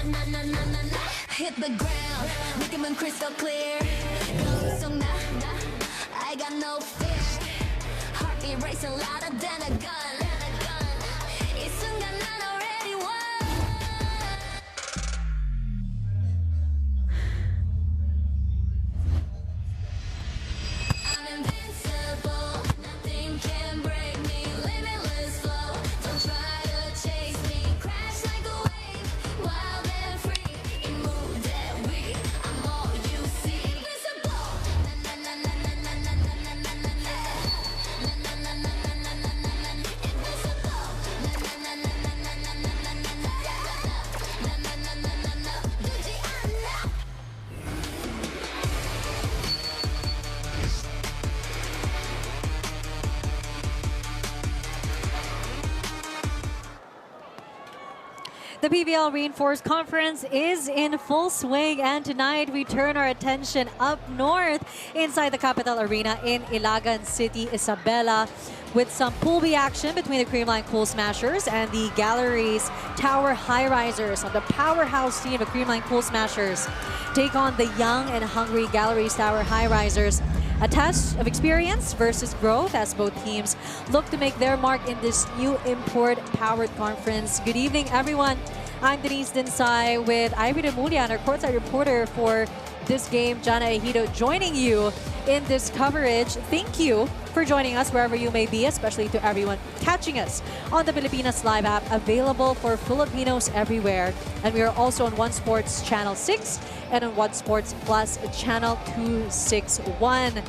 Hit the ground, make them crystal clear. I got no fear. Heartbeat racing louder than a gun. 이 순간 난 already won. I'm invincible, nothing can break me. Limitless flow, don't try to chase me. Crash like a wave, wild and free. You move that weak, I'm all you see. Invincible, na na na na na na na na na na na na na na na na na na. Invincible, na na na na na na na na na na na na na na na na. Gucci, I know. The PVL Reinforced Conference is in full swing, and tonight we turn our attention up north inside the Capital Arena in Ilagan City, Isabela, with some Pool B action between the Creamline Cool Smashers and the Galeries Tower Highrisers. On the powerhouse team of Creamline Cool Smashers take on the young and hungry Galeries Tower Highrisers. A test of experience versus growth as both teams look to make their mark in this new import-powered conference. Good evening, everyone. I'm Denise Dinsay with Ivy Remulla, our courtside reporter for this game, Jana Ejido, joining you in this coverage. Thank you for joining us wherever you may be, especially to everyone catching us on the Pilipinas Live app, available for Filipinos everywhere. And we are also on One Sports Channel 6 and on One Sports Plus Channel 261.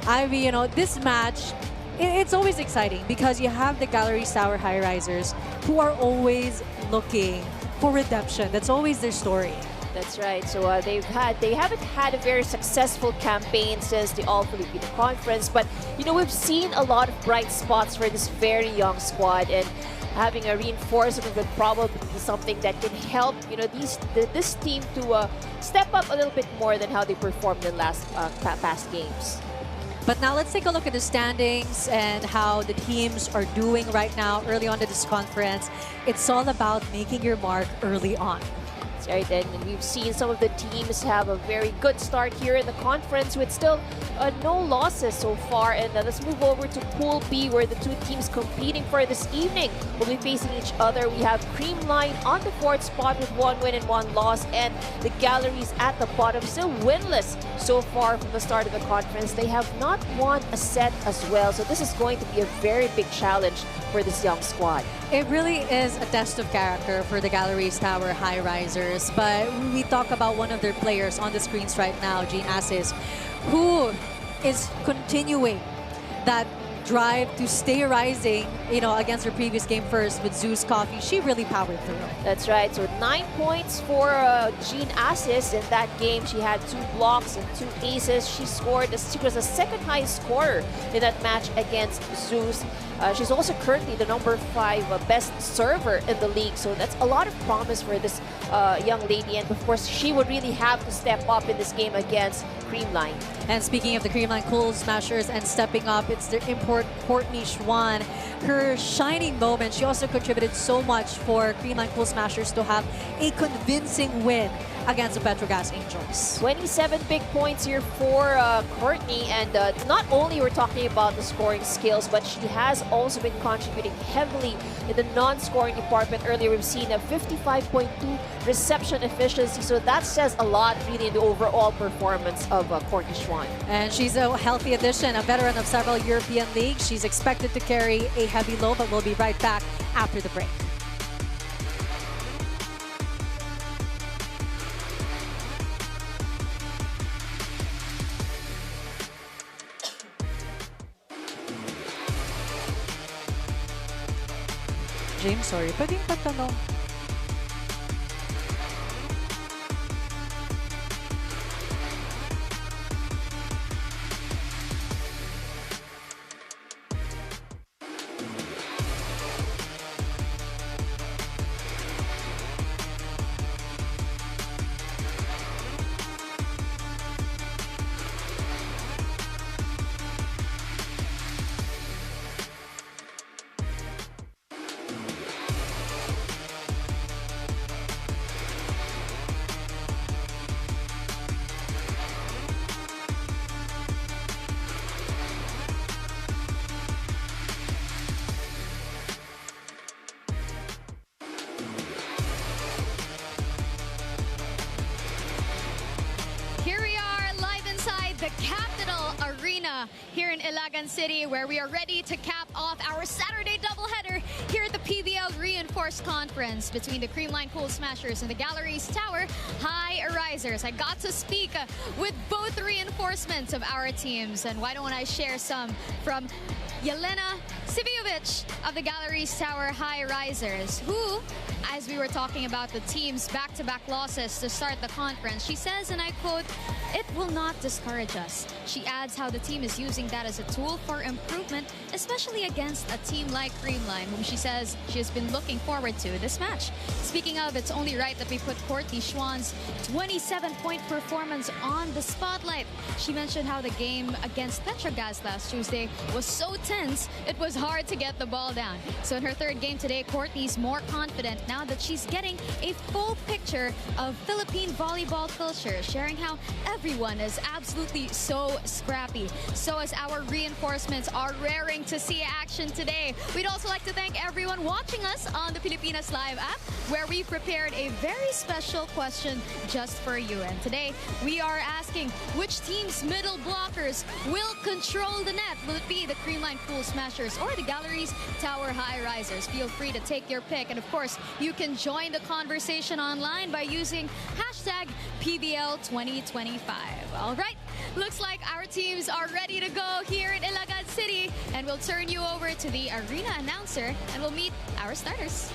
Ivy, you know, this match, it's always exciting because you have the Galeries Tower Highrisers who are always looking for redemption. That's always their story. That's right. So they haven't had a very successful campaign since the All Filipino Conference, but you know, we've seen a lot of bright spots for this very young squad, and having a reinforcement would probably be something that can help, you know, this team to step up a little bit more than how they performed in last past games. But now let's take a look at the standings and how the teams are doing right now early on in this conference. It's all about making your mark early on. Right, and we've seen some of the teams have a very good start here in the conference with still no losses so far. And let's move over to Pool B, where the two teams competing for this evening will be facing each other. We have Creamline on the 4th spot with 1 win and 1 loss, and the Galleries at the bottom, still winless so far from the start of the conference. They have not won a set as well, so this is going to be a very big challenge for this young squad. It really is a test of character for the Galeries Tower Highrisers. But we talk about one of their players on the screens right now, Jean Assis, who is continuing that drive to stay rising, you know, against her previous game first with Zeus Coffee. She really powered through. That's right. So 9 points for Jean Assis in that game. She had 2 blocks and 2 aces. She was the second highest scorer in that match against Zeus. She's also currently the number 5 best server in the league. So that's a lot of promise for this young lady. And of course, she would really have to step up in this game against Creamline. And speaking of the Creamline Cool Smashers and stepping up, it's their import Courtney Schwan. Her shining moment. She also contributed so much for Creamline Cool Smashers to have a convincing win against the Petrogas Angels. 27 big points here for Courtney, and not only we're talking about the scoring skills, but she has also been contributing heavily in the non-scoring department. Earlier we've seen a 55.2 reception efficiency, so that says a lot really in the overall performance of Courtney Schwan. And she's a healthy addition, a veteran of several European leagues. She's expected to carry a heavy load, but we'll be right back after the break. James, sorry, pwedeng patanong. Arena here in Ilagan City, where we are ready to cap off our Saturday doubleheader here at the PVL Reinforced Conference between the Creamline Cool Smashers and the Galeries Tower Highrisers. I got to speak with both reinforcements of our teams, and why don't I share some from Yelena Siviovic of the Galeries Tower Highrisers, who, as we were talking about the team's back-to-back losses to start the conference, she says, and I quote, "It will not discourage us." She adds how the team is using that as a tool for improvement, especially against a team like Creamline, whom she says she has been looking forward to this match. Speaking of, it's only right that we put Courtney Schwann's 27-point performance on the spotlight. She mentioned how the game against Petrogas last Tuesday was so tense, it was hard to get the ball down. So in her third game today, Courtney's more confident now that she's getting a full picture of Philippine volleyball culture, sharing how everyone is absolutely so scrappy. So as our reinforcements are raring to see action today, we'd also like to thank everyone watching us on the Pilipinas Live app, where we prepared a very special question just for you. And today, we are asking which team's middle blockers will control the net. Will it be the Creamline Cool Smashers or the Galeries Tower Highrisers? Feel free to take your pick. And of course, you can join the conversation online by using hashtag PVL2025. All right, looks like our teams are ready to go here in Ilagan City. And we'll turn you over to the arena announcer and we'll meet our starters.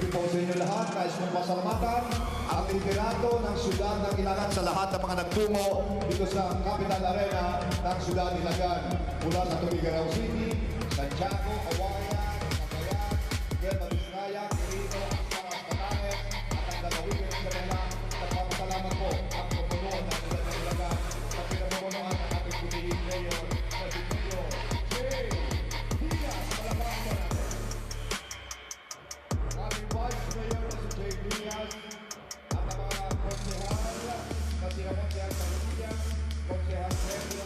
Po sa inyo lahat, nais kong pasalamatan ang liderato ng siyudad ng Ilagan sa lahat ng mga nagtungo dito sa Capital Arena ng siyudad ng Ilagan. Mula sa Tubigarao City, Santiago, Kawayan, Cagayan, Guerra Vizcaya, Quirino, Amparas, Catanes, at ang Dalawigan ng Canela. Nagpapasalamat po ang pagpuno ng siyudad ng Ilagan sa pinamumunuan ng ating putiling mayor na si Tio J. Diaz. Palabang po natin. Ating Vice Mayor na si Jay Diaz at ang mga konsehal na sila Konsehal Pagkakilya, Konsehal Sergio.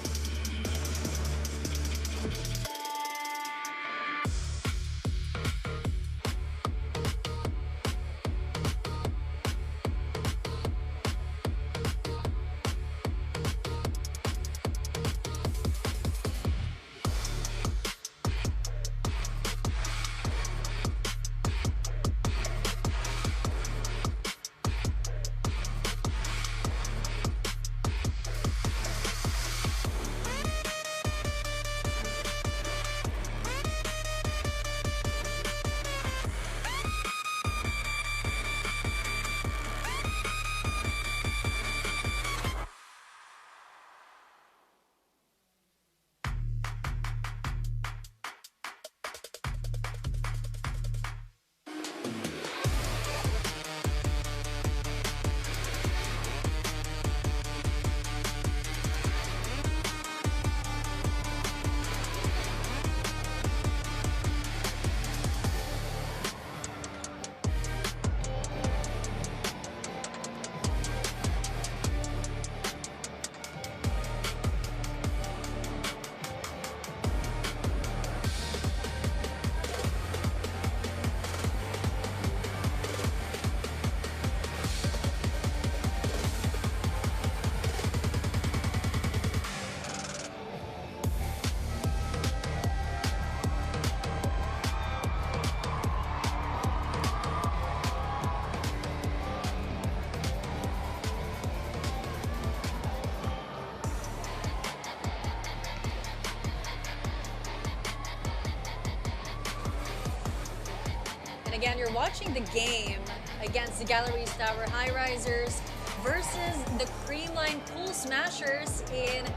Again, you're watching the game against the Galeries Tower Highrisers versus the Creamline Cool Smashers in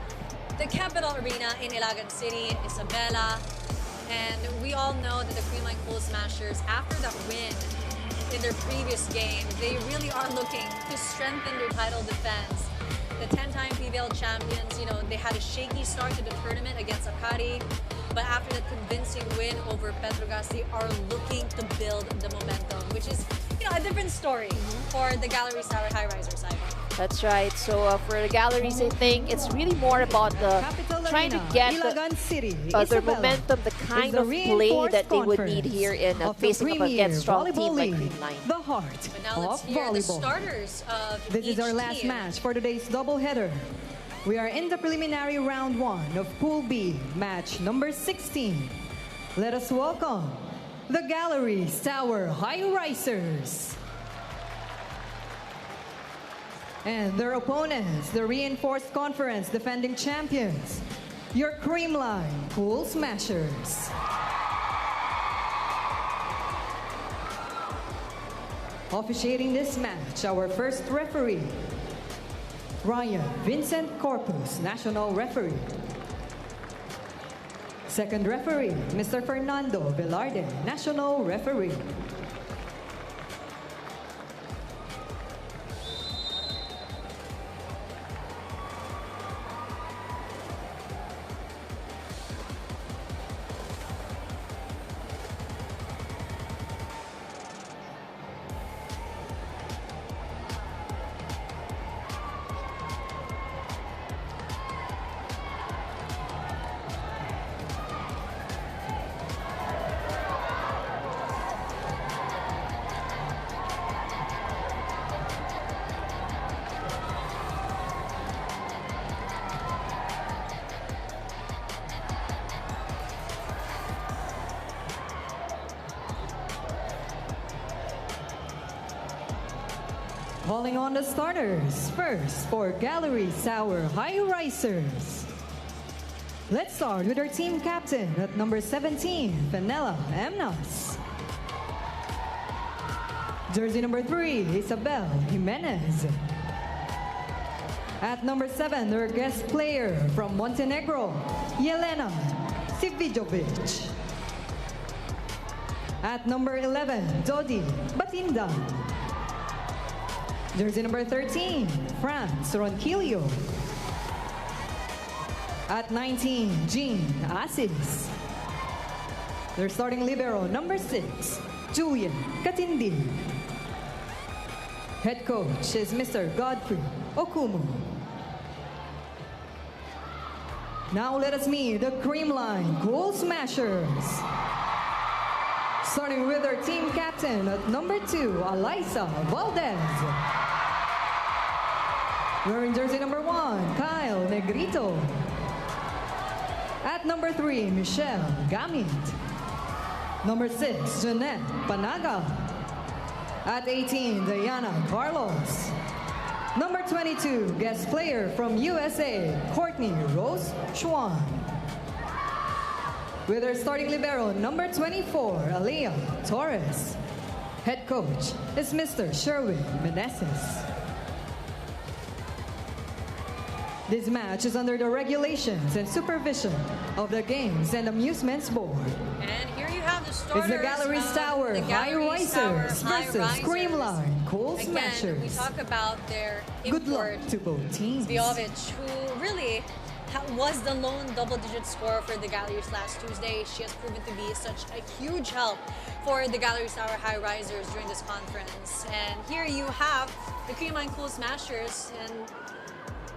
the Capital Arena in Ilagan City, Isabela. And we all know that the Creamline Cool Smashers, after that win in their previous game, they really are looking to strengthen their title defense. the 10-time PVL champions, you know, they had a shaky start to the tournament against Akari, but after that convincing win over Petrogas, they are looking to build the momentum, which is, you know, a different story for the Galeries Tower Highrisers side. That's right. So for the Galleries, I think it's really more about the trying to get their momentum, the kind of play that they would need here in facing up against strong team like Creamline. The heart But now let's of hear the volleyball. starters of This is each our last team. match for today's doubleheader. We are in the preliminary round 1 of Pool B, match number 16. Let us welcome the Galeries Tower Highrisers. And their opponents, the Reinforced Conference defending champions, your Creamline Cool Smashers. Officiating this match, our first referee, Ryan Vincent Corpus, National Referee. Second referee, Mr. Fernando Velarde, National Referee. Calling on the starters. First, for Galeries Tower Highrisers. Let's start with our team captain at number 17, Fenella Emnas. Jersey number 3, Isabel Jimenez. At number 7, their guest player from Montenegro, Yelena Sivijovic. At number 11, Dodi Batinda. Jersey number 13, France Ronquillo. At 19, Jean Asis. Their starting libero, number 6, Julian Katindi. Head coach is Mr. Godfrey Okumu. Now let us meet the Creamline Cool Smashers. Starting with our team captain at number 2, Alyssa Valdez. Wearing jersey number 1, Kyle Negrito. At number 3, Michelle Gamit. Number 6, Jeanette Panaga. At 18, Diana Carlos. Number 22, guest player from USA, Courtney Rose Schwan. With her starting libero, number 24, Alea Torres. Head coach is Mr. Sherwin Meneses. This match is under the regulations and supervision of the Games and Amusements Board. And here you have the starters. It's the Galeries of Tower the Galeries Tower Highrisers versus Highrisers. Creamline Cool Again, Smashers. we talk about their Good import, luck to both teams. Zvijovic, who really was the lone double-digit scorer for the Galeries last Tuesday. She has proven to be such a huge help for the Galeries Tower Highrisers during this conference. And here you have the Creamline Cool Smashers and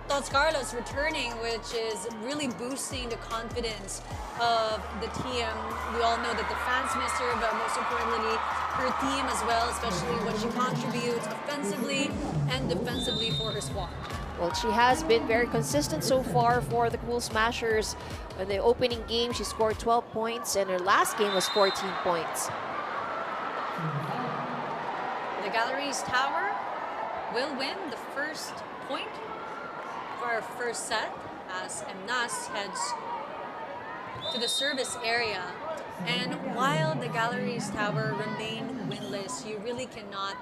Tots Carlos returning, which is really boosting the confidence of the team. We all know that the fans miss her, but most importantly, her team as well, especially what she contributes offensively and defensively for her squad. Well, she has been very consistent so far for the Cool Smashers. In the opening game, she scored 12 points, and her last game was 14 points. The Galeries Tower will win the first point for our first set as Emnas heads to the service area. And while the Galeries Tower remain winless, you really cannot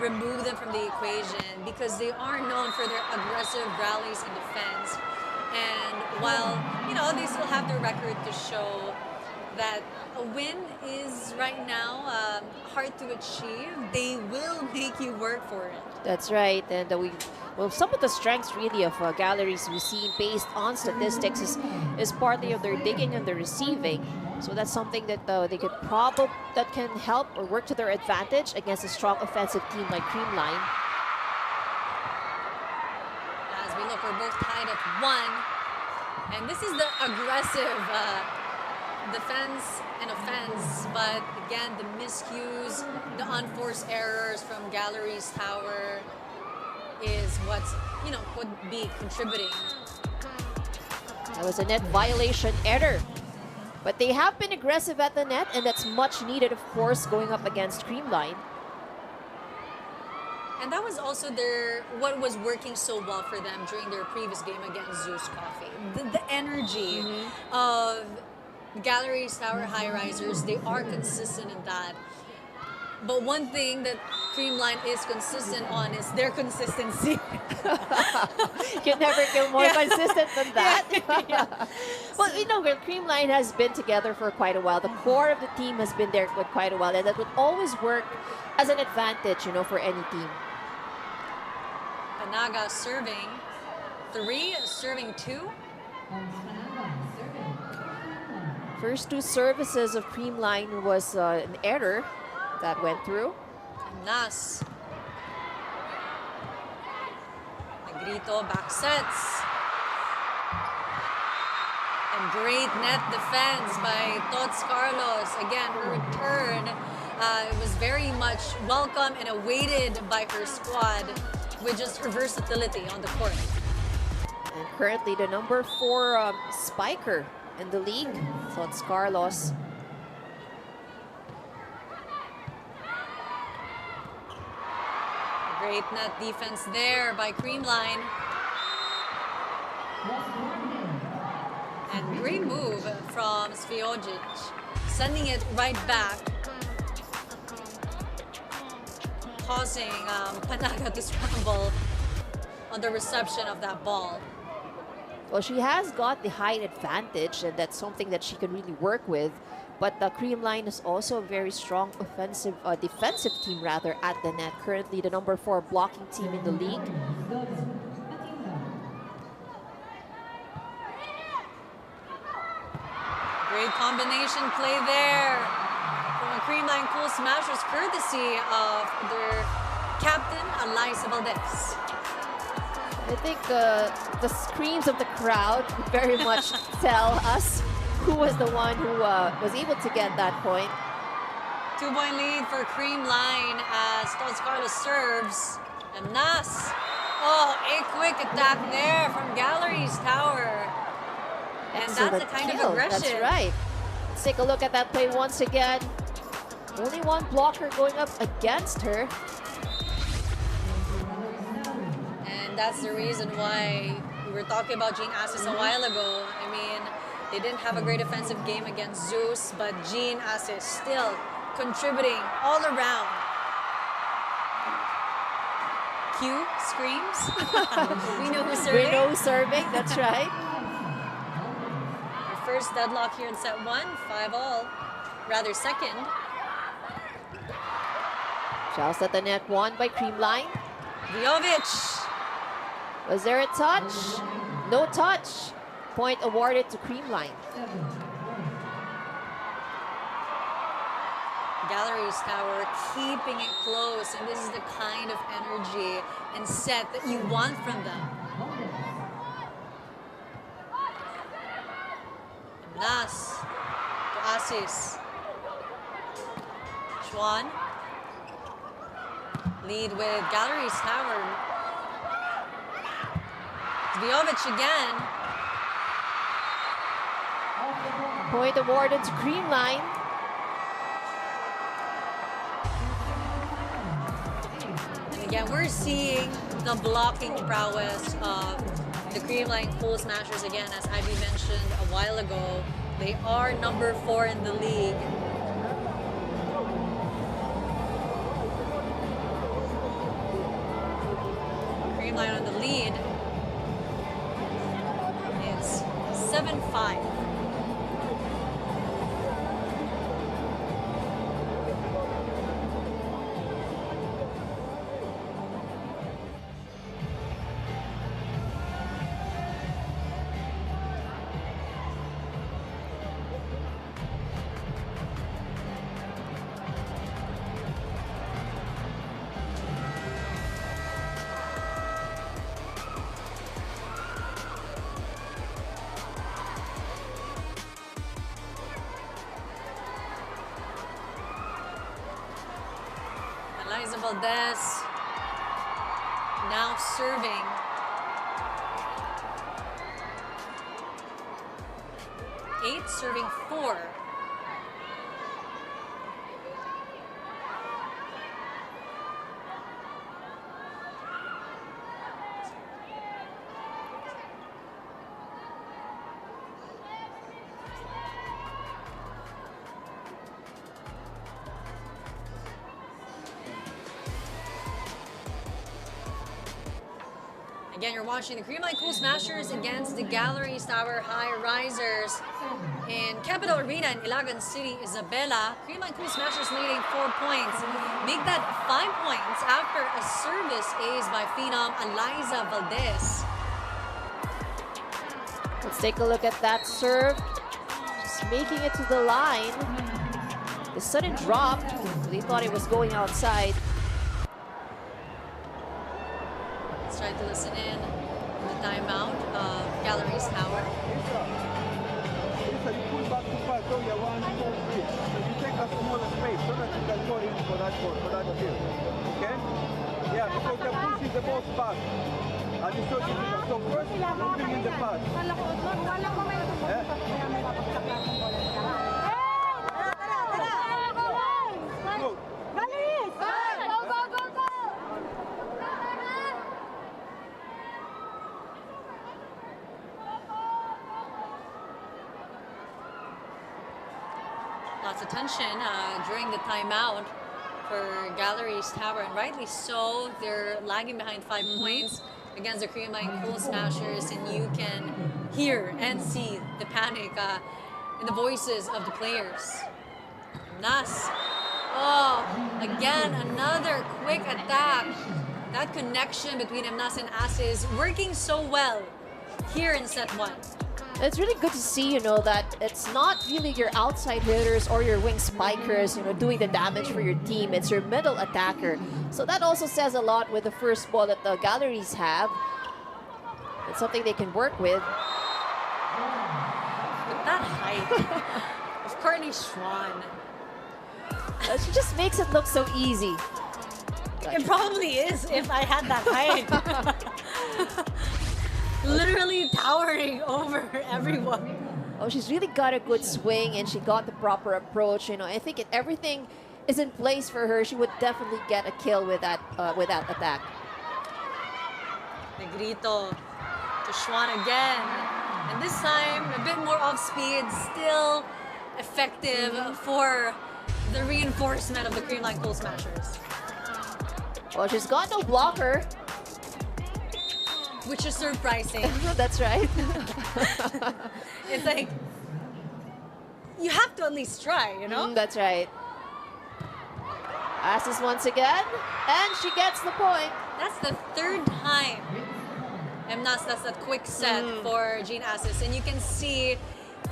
remove them from the equation because they are known for their aggressive rallies and defense. And while, you know, they still have their record to show, that a win is right now hard to achieve. They will make you work for it. That's right, and well, some of the strengths really of Galleries we've seen based on statistics is partly of their digging and their receiving. So that's something that they could that can help or work to their advantage against a strong offensive team like Creamline. As we look, we're both tied at 1, and this is the aggressive defense and offense, but again, the miscues, the unforced errors from Galeries Tower is what's, would be contributing. That was a net violation error. But they have been aggressive at the net, and that's much needed, of course, going up against Creamline. And that was also what was working so well for them during their previous game against Zeus Coffee. The energy of Galeries Tower Highrisers, they are consistent in that. But one thing that Creamline is consistent on is their consistency. You can never get more consistent than that. Well, Creamline has been together for quite a while. The core of the team has been there for quite a while, and that would always work as an advantage, for any team. Panaga serving 3, serving 2. First 2 services of Creamline was an error that went through. Nas. Negrito back sets. And great net defense by Tots Carlos. Again, her return was very much welcome and awaited by her squad with just her versatility on the court. And currently the number 4 spiker in the league, Tots Carlos. Great net defense there by Creamline. And great move from Sviojic, sending it right back, causing Panaga to scramble on the reception of that ball. Well, she has got the height advantage, and that's something that she can really work with. But the Creamline is also a very strong defensive team rather at the net. Currently the number 4 blocking team in the league. Great combination play there from a Creamline Cool Smashers, courtesy of their captain, Eliza Valdez. I think the screams of the crowd very much tell us who was the one who was able to get that point. 2-point lead for Creamline as Tots Carlos serves. And Nas. Oh, a quick attack there from Galeries Tower. And that's the kind of aggression. That's right. Let's take a look at that play once again. Only one blocker going up against her. And that's the reason why we were talking about Jean Assis a while ago. I mean, they didn't have a great offensive game against Zeus, but Jean Assis still contributing all around. Q screams. We know who's serving. We know who's serving, that's right. Our first deadlock here in set 1, 5-all. Rather second. Shouts at the net, won by Creamline. Vjovic. Was there a touch? No touch. Point awarded to Creamline. Galeries Tower keeping it close, and this is the kind of energy and set that you want from them. Nas to Assis. Schwan. Lead with Galeries Tower. Vjovic again. Point awarded to Creamline. And again, we're seeing the blocking prowess of the Creamline Cool Smashers again, as Ivy mentioned a while ago. They are number 4 in the league. Creamline on the lead. It's 7-5. Eliza Valdez now serving. Eight, serving 4. Again, you're watching the Creamline Cool Smashers against the Galeries Tower Highrisers in Capital Arena in Ilagan City, Isabela. Creamline Cool Smashers leading 4 points. Make that 5 points after a service ace by Phenom Eliza Valdez. Let's take a look at that serve. Just making it to the line. The sudden drop. They thought it was going outside. Let's try to listen in the timeout of Galeries Tower. Lisa, you pull back too far, so you want to go switch. So you take a smaller space so that you can go in for that ball, for that kill. Okay? Yeah, because they're pushing the balls back. And it's so difficult. So first, you bring in the pass. Go. Lots of tension during the timeout for Galeries Tower, and rightly so. They're lagging behind 5 points against the Creamline Cool Smashers, and you can hear and see the panic in the voices of the players. Nas. Oh, again, another quick attack. That connection between Emnas and As is working so well here in set 1. It's really good to see, you know, that it's not really your outside hitters or your wing spikers, you know, doing the damage for your team. It's your middle attacker. So that also says a lot with the first ball that the Galleries have. It's something they can work with. But that height of Courtney Schwan. She just makes it look so easy. It probably is if I had that height. Literally towering over everyone. Oh, she's really got a good swing and she got the proper approach. You know, I think everything is in place for her. She would definitely get a kill with that attack. Negrito to Schwan again. And this time, a bit more off speed, still effective for the reinforcement of the Creamline Cool Smashers. Well, she's got no blocker. Which is surprising. That's right. It's like, you have to at least try, you know? That's right. Passes once again, and she gets the point. That's the 3rd time Emnas does that quick set for Jean Assis, and you can see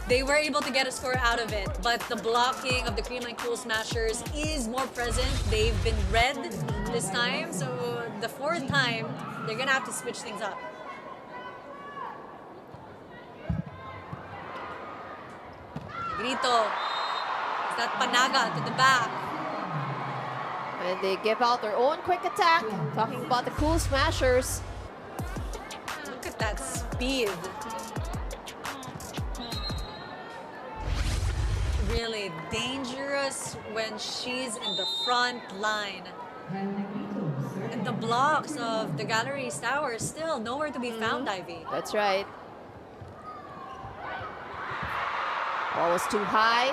they were able to get a score out of it, but the blocking of the Creamline Cool Smashers is more present. They've been red this time, so the 4th time, they're gonna have to switch things up. Negrito. Is that Panaga to the back? And they give out their own quick attack. Talking about the Cool Smashers. Look at that speed. Really dangerous when she's in the front line. And the blocks of the Galeries Tower still nowhere to be found, Ivy. That's right. Ball was too high.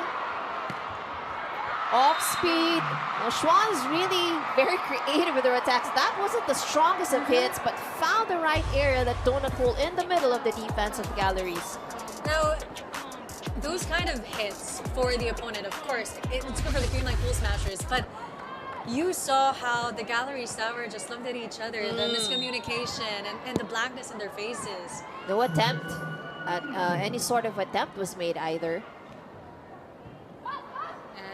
Off speed. Well, Schwan's really very creative with her attacks. That wasn't the strongest of hits, but found the right area, that donut hole in the middle of the defense of the Galleries. Now, those kind of hits for the opponent, of course, it's good for the Creamline Cool Smashers, but you saw how the Galeries Tower just looked at each other, the miscommunication and the blankness in their faces. No attempt at any sort of attempt was made either.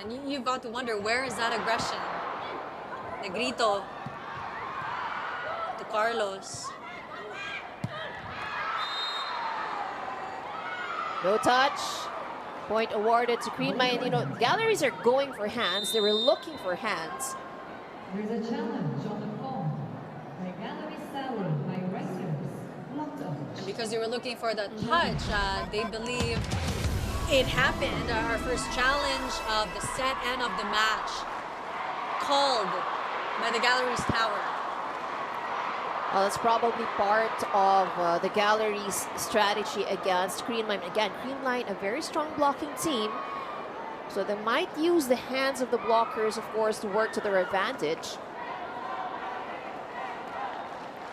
And you've got to wonder, where is that aggression? Negrito to Carlos. No touch. Point awarded to Creamline. You know, Galleries are going for hands. They were looking for hands. There's a challenge on the phone by Galeries Tower Highrisers. Locked up. And because they were looking for the touch, they believe it happened. Our first challenge of the set and of the match called by the Galeries Tower. Well, that's probably part of the Galleries' strategy against Creamline. Again, Creamline, a very strong blocking team. So they might use the hands of the blockers, of course, to work to their advantage.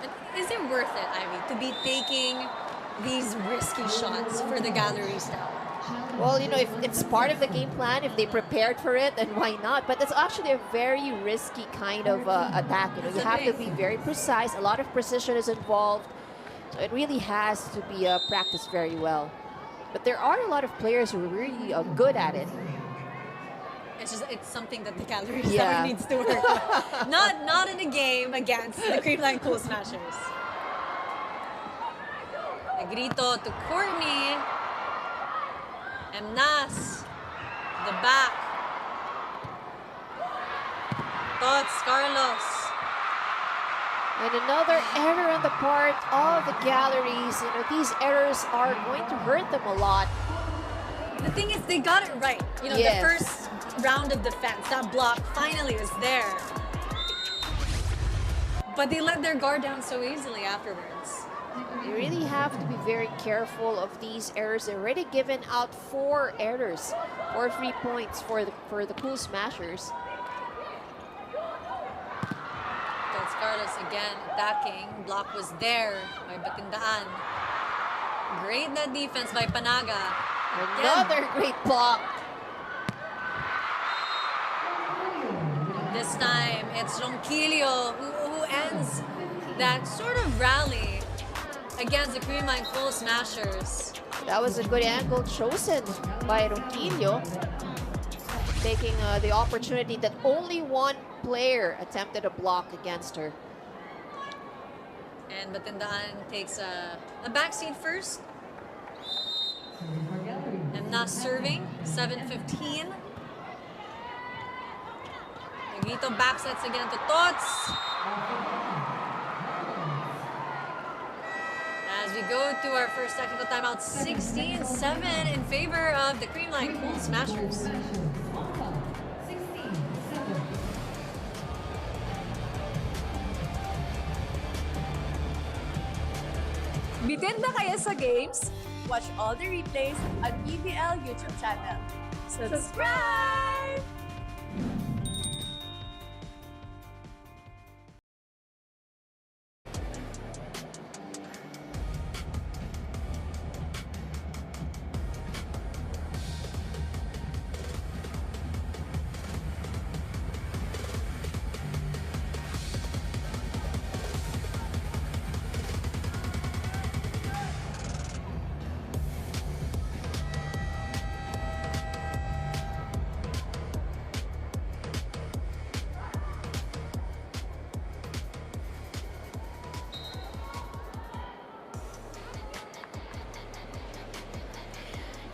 And is it worth it, Ivy, to be taking these risky shots for the Galeries Tower? Well, you know, if it's part of the game plan, if they prepared for it, then why not? But it's actually a very risky kind of attack. You know, you have to be very precise. A lot of precision is involved. So it really has to be practiced very well. But there are a lot of players who are really good at it. It's something that the Galeries Tower needs to work on. Not in a game against the Creamline Cool Smashers. Negrito to Courtney. Emnas, the back. Tots, Carlos. And another error on the part of the Galleries. You know, these errors are going to hurt them a lot. The thing is, they got it right. You know, Yes. the first round of defense, that block finally was there. But they let their guard down so easily afterwards. You really have to be very careful of these errors. They're already given out 4 errors, 4 free points for the Cool Smashers. Tots Carlos again attacking. Block was there by Batindaan. Great net defense by Panaga. Another great block. This time, it's Ronquillo who ends that sort of rally against the Creamline Cool Smashers. That was a good angle chosen by Ronquillo, taking the opportunity that only one player attempted a block against her. And Batindaan takes a backseat first. And not serving, 7:15. Negrito backsets again to Tots. As we go to our first technical timeout, 16-7 in favor of the Creamline Cool Smashers. Bitin ba kayo sa games? Watch all the replays at PVL YouTube channel. Subscribe!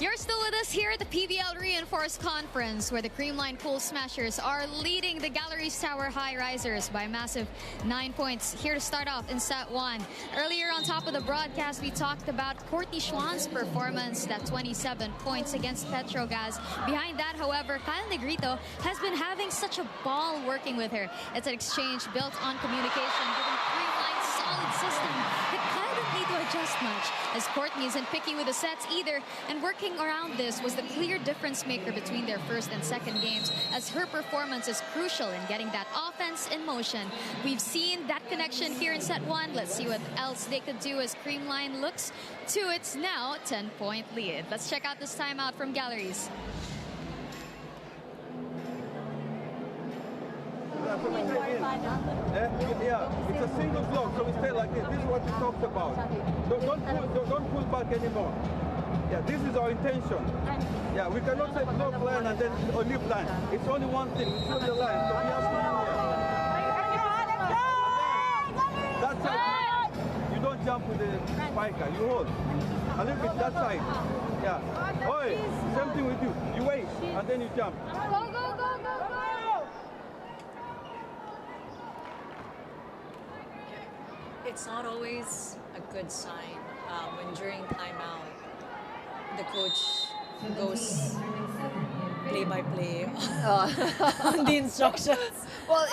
You're still with us here at the PVL Reinforced Conference, where the Creamline Cool Smashers are leading the Galeries Tower Highrisers by a massive 9 points. Here to start off in set 1. Earlier on top of the broadcast, we talked about Courtney Schwann's performance, that 27 points against Petrogas. Behind that, however, Kyle Negrito has been having such a ball working with her. It's an exchange built on communication, giving Creamline's solid system that Kyle didn't need to adjust much, as Courtney isn't picky with the sets either, and working around this was the clear difference maker between their first and second games, as her performance is crucial in getting that offense in motion. We've seen that connection here in set 1. Let's see what else they could do as Creamline looks to its now 10-point lead. Let's check out this timeout from Galleries. Yeah, it's a single block, so we stay like this. This is what we talked about. Don't pull back anymore. Yeah, this is our intention. Yeah, we cannot say block line and then only line. It's only one thing, it's on the line. So we have to that side. You don't jump with the spiker, you hold. A little bit that side. Yeah. Oi, same thing with you. You wait and then you jump. it's not always a good sign when during timeout the coach goes play by play on the instructions. Well,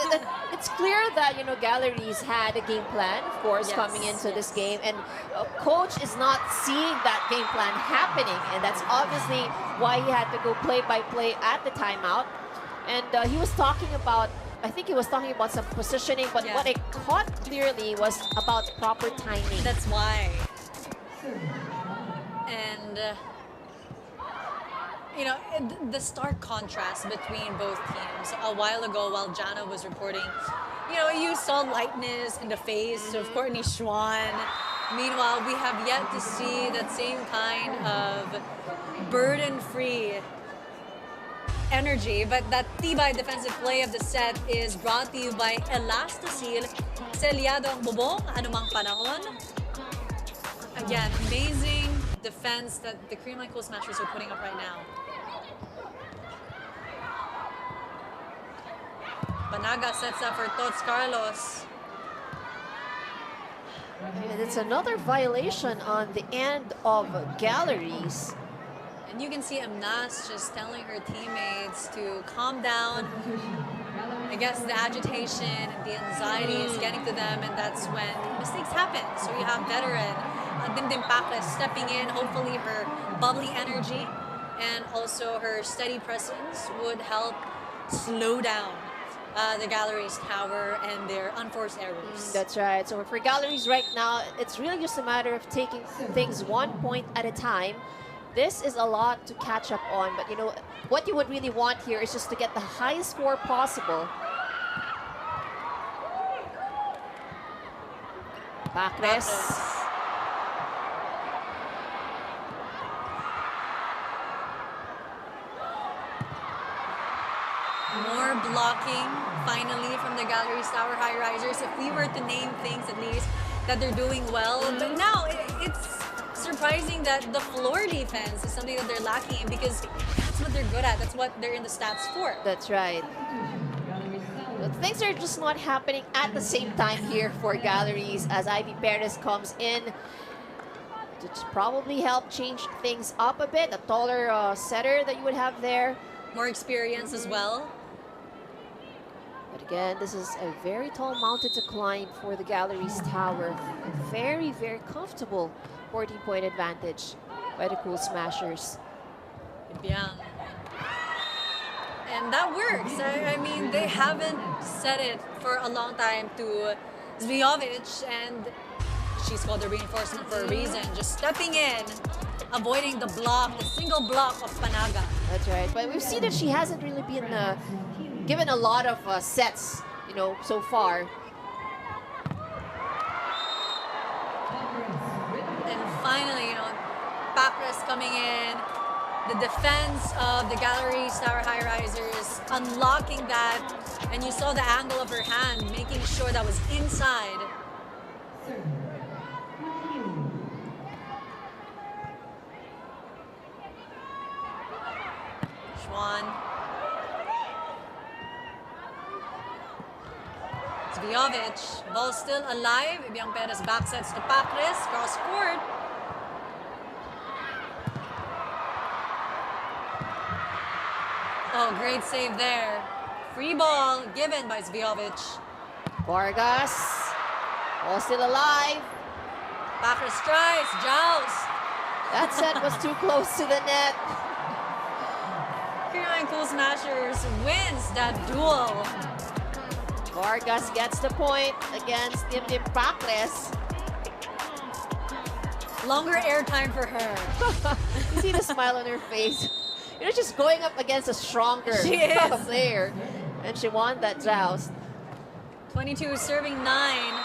it's clear that, you know, Galleries had a game plan, of course, Yes, coming into this yes. game. And coach is not seeing that game plan happening. And that's obviously why he had to go play by play at the timeout. And he was talking about, I think he was talking about some positioning, but Yeah. what I caught clearly was about proper timing. That's why. And you know, the stark contrast between both teams. A while ago, while Jana was reporting, you know, you saw lightness in the face of Courtney Schwann. Meanwhile, we have yet to see that same kind of burden-free energy. But that tibay defensive play of the set is brought to you by Elastosil. Selyado ang bubong, anumang panahon. Again, amazing defense that the Creamline Cool Smashers are putting up right now. Panaga sets up for Tots Carlos. And it's another violation on the end of Galleries. And you can see Amnas just telling her teammates to calm down. I guess the agitation and the anxiety is getting to them, and that's when mistakes happen. So you have veteran Dimdim Pakles stepping in. Hopefully her bubbly energy and also her steady presence would help slow down the Galeries Tower and their unforced errors. That's right. So for Galleries right now, it's really just a matter of taking things 1 point at a time. This is a lot to catch up on, but you know, what you would really want here is just to get the highest score possible. Pakres. More blocking, finally, from the Galeries Tower Highrisers. If we were to name things, at least, that they're doing well. But now, it's surprising that the floor defense is something that they're lacking in, because that's what they're good at. That's what they're in the stats for. That's right. But things are just not happening at the same time here for Galleries as Ivy Perez comes in to probably help change things up a bit. A taller setter that you would have there. More experience as well. But again, this is a very tall mountain to climb for the Galleries Tower. Very, very comfortable 14-point advantage by the Cool Smashers. Yeah. And that works. I mean, they haven't said it for a long time to Zvijovic, and she's called the reinforcement for a reason. Just stepping in, avoiding the block, the single block of Panaga. That's right. But we've seen that she hasn't really been given a lot of sets, you know, so far. And finally, you know, Pakres coming in. The defense of the Galeries Tower Highrisers unlocking that, and you saw the angle of her hand, making sure that was inside. Schwann. Zvijovic, ball still alive. Ibiang Perez back sets to Pakres, cross court. Oh, great save there. Free ball given by Zvijovic. Vargas, all still alive. Pakres tries, joust. That set was too close to the net. Creamline Cool Smashers wins that duel. Vargas gets the point against Dimdim Pakles. Longer airtime for her. You see the smile on her face. You're just going up against a stronger She is. player. And she won that joust. 22 serving 9.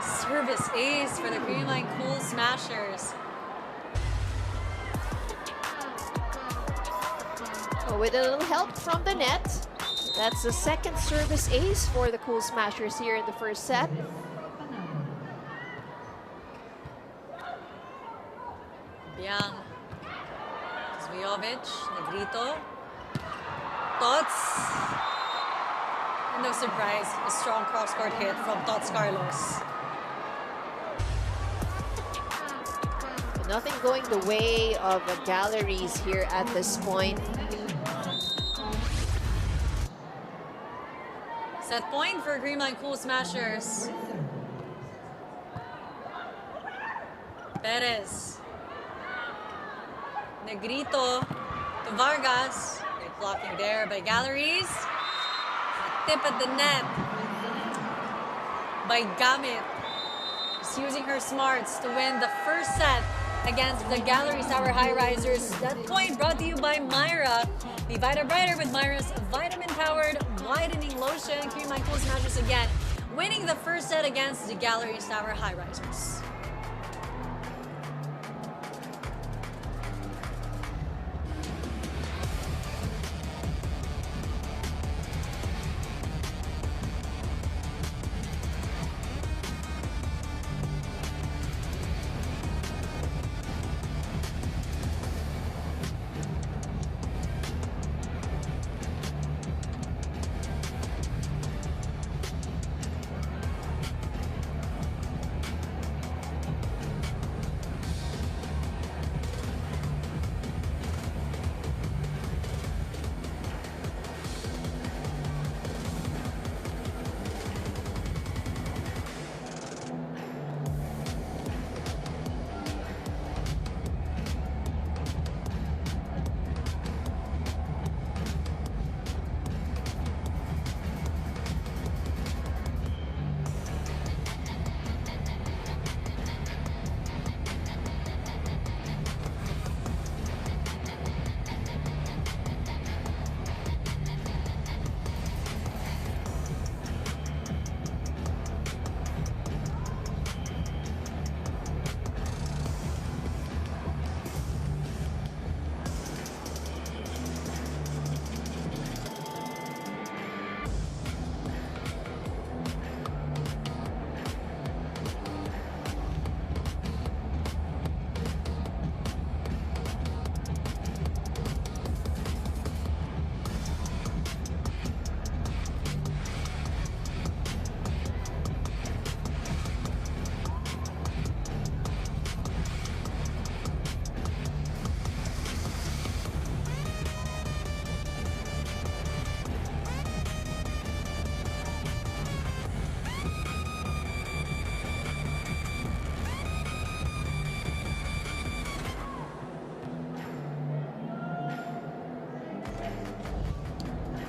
Service ace for the Creamline Cool Smashers. With a little help from the net. That's the second service ace for the Cool Smashers here in the first set. Biang. Zvijovic, Negrito. Tots. No surprise, a strong cross-court hit from Tots Carlos. Nothing going the way of the Galleries here at this point. Set point for Creamline Cool Smashers. Perez. Negrito to Vargas. Great blocking there by Galleries. A tip at the net by Gamit. She's using her smarts to win the first set against the Galeries Tower Highrisers. That point brought to you by Myra. Be Vita Brighter with Myra's vitamin-powered whitening lotion. Creamline Cool Smashers again, winning the first set against the Galeries Tower Highrisers.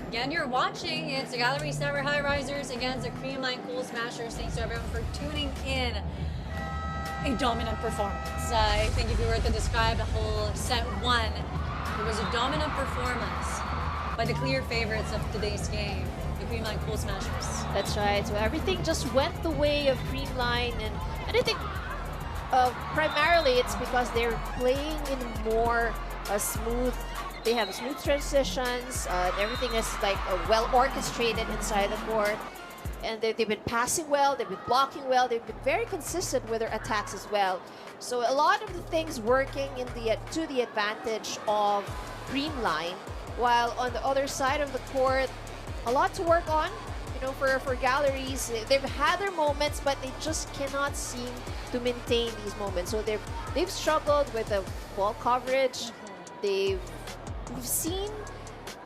Again, you're watching. It's the Galeries Tower Highrisers against the Creamline Cool Smashers. Thanks to everyone for tuning in. A dominant performance. I think if you were to describe the whole set one, it was a dominant performance by the clear favorites of today's game, the Creamline Cool Smashers. That's right. So everything just went the way of Creamline, and I think primarily it's because they're playing in more smooth. They have smooth transitions. Everything is like well orchestrated inside the court, and they've been passing well. They've been blocking well. They've been very consistent with their attacks as well. So a lot of the things working in to the advantage of Creamline, while on the other side of the court, a lot to work on. You know, for Galleries, they've had their moments, but they just cannot seem to maintain these moments. So they've struggled with the ball coverage. We've seen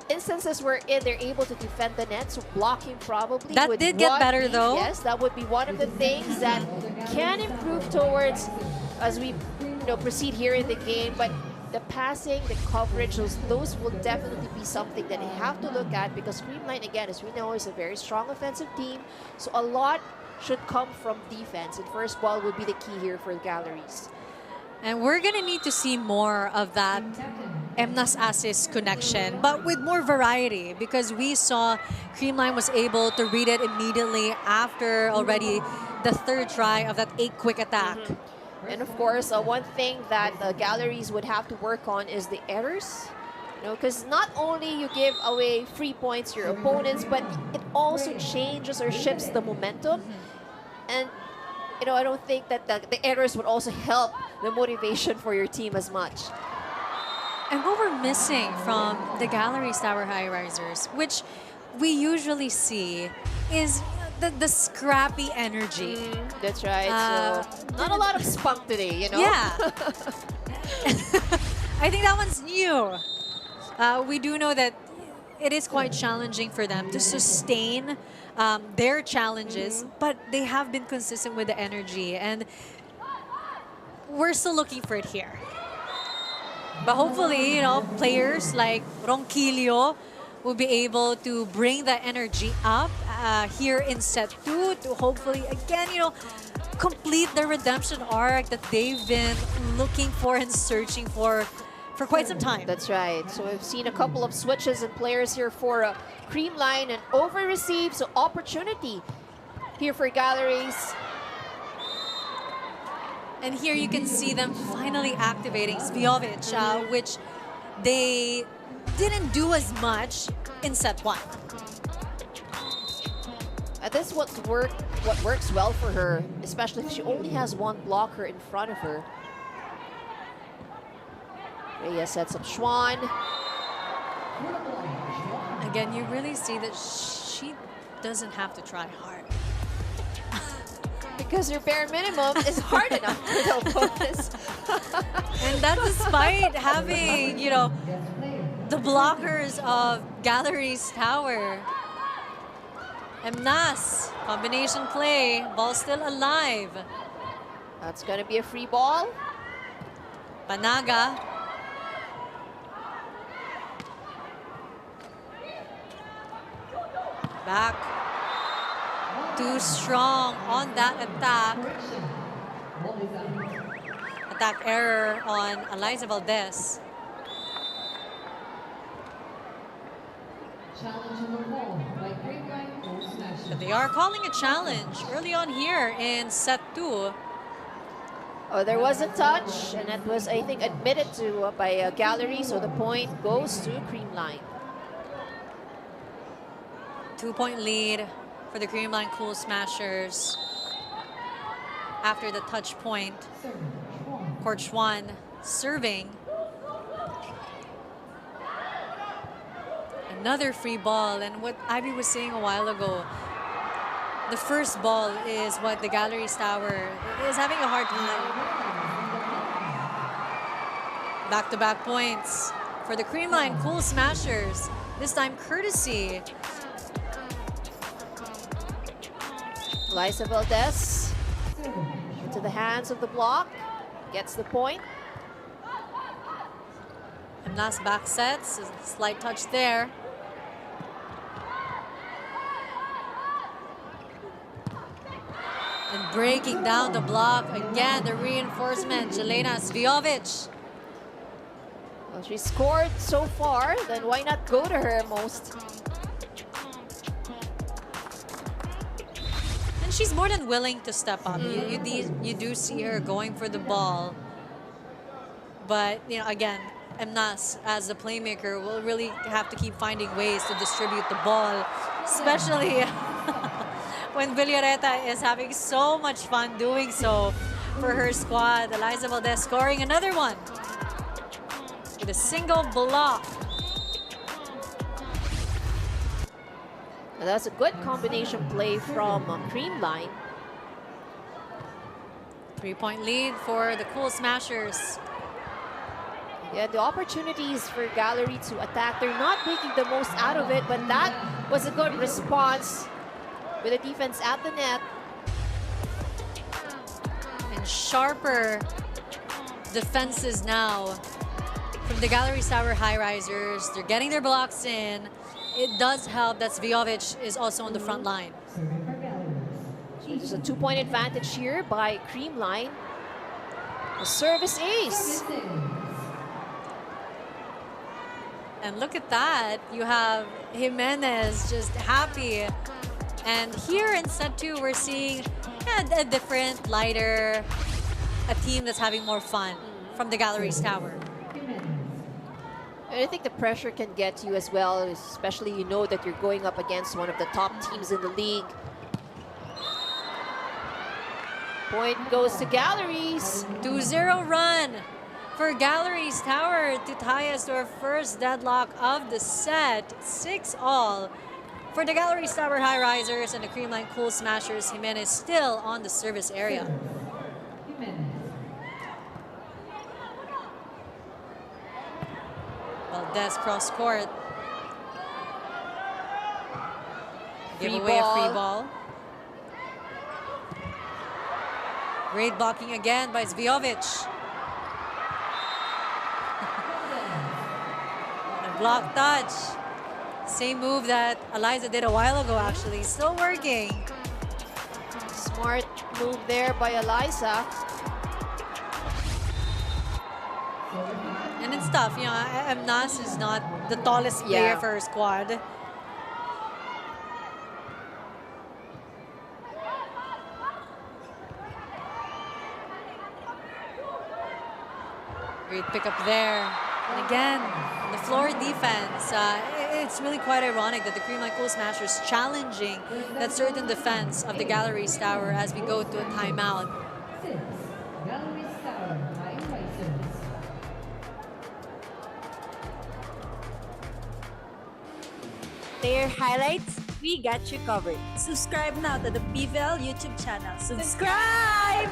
instances wherein they're able to defend the net, so blocking probably That would did get better, though. Yes, that would be one of the things that can improve towards as we proceed here in the game. But the passing, the coverage, those will definitely be something that they have to look at, because Creamline, again, as we know, is a very strong offensive team. So a lot should come from defense, and first ball would be the key here for the Galleries. And we're going to need to see more of that Emnas assist connection, but with more variety, because we saw Creamline was able to read it immediately after already the third try of that 8 quick attack. And of course, one thing that the Galleries would have to work on is the errors. Because not only you give away free points to your opponents, but it also changes or shifts the momentum. And I don't think that the errors would also help the motivation for your team as much. And what we're missing from the Galeries Tower Highrisers, which we usually see is the scrappy energy. That's right. So not a lot of spunk today, you know? Yeah. I think that one's new. We do know that it is quite challenging for them to sustain their challenges, but they have been consistent with the energy, and we're still looking for it here. But hopefully, you know, players like Ronquillo will be able to bring the energy up here in set 2 to hopefully, again, you know, complete the redemption arc that they've been looking for and searching for quite some time. That's right. So we've seen a couple of switches and players here for Creamline and over-receive. So opportunity here for Galleries. And here you can see them finally activating Svjovic, which they didn't do as much in set 1. This is what works well for her, especially if she only has one blocker in front of her. Rhea sets up Schwan. Again, you really see that she doesn't have to try hard. Because her bare minimum is hard enough for the opponents. And that's despite having, you know, the blockers of Galeries Tower. Emnas, combination play, ball still alive. That's going to be a free ball. Panaga. Back. Too strong on that attack. Attack error on Eliza Valdez. But they are calling a challenge early on here in set 2. Oh, there was a touch, and that was, I think, admitted to by Gallery, so the point goes to Creamline. 2-point lead for the Creamline Cool Smashers after the touch point. Court Schwan serving. Another free ball, and what Ivy was saying a while ago, the first ball is what the Galeries Tower is having a hard time. Back-to-back points for the Creamline Cool Smashers, this time courtesy. Eliza Valdez into the hands of the block, gets the point. And last back sets, a slight touch there. And breaking down the block again, the reinforcement, Jelena Svjovic. Well, she scored so far, then why not go to her most? And she's more than willing to step up. You do see her going for the ball. But, you know, again, Emnas, as the playmaker, will really have to keep finding ways to distribute the ball, especially when Villareta is having so much fun doing so for her squad. Eliza Valdez scoring another one with a single block. Now, that's a good combination play from Creamline. 3-point lead for the Cool Smashers. Yeah, the opportunities for Gallery to attack, they're not making the most out of it, but that was a good response with the defense at the net. And sharper defenses now from the Galeries Tower Highrisers. They're getting their blocks in. It does help that Svjovic is also on the front line. There's a 2-point advantage here by Creamline. A service ace. And look at that. You have Jimenez just happy. And here in set 2, we're seeing a different, lighter, a team that's having more fun from the Galeries Tower. And I think the pressure can get to you as well, especially you know that you're going up against one of the top teams in the league. Point goes to Galleries. 2-0 run for Galeries Tower to tie us to our first deadlock of the set. 6-all For the Galeries Tower Highrisers and the Creamline Cool Smashers, Jimenez still on the service area. Valdez cross court. Give away a free ball. Great blocking again by Zvjovic. A block touch. Same move that Eliza did a while ago, actually. Still working. Smart move there by Eliza. And it's tough, you know, Emnas is not the tallest player for her squad. Great pickup there. And again, the floor defense. It's really quite ironic that the Creamline Cool Smashers challenging that certain defense of the Galeries Tower as we go to a timeout. Galeries Tower Highrisers. Player highlights, we got you covered. Subscribe now to the PVL YouTube channel. Subscribe!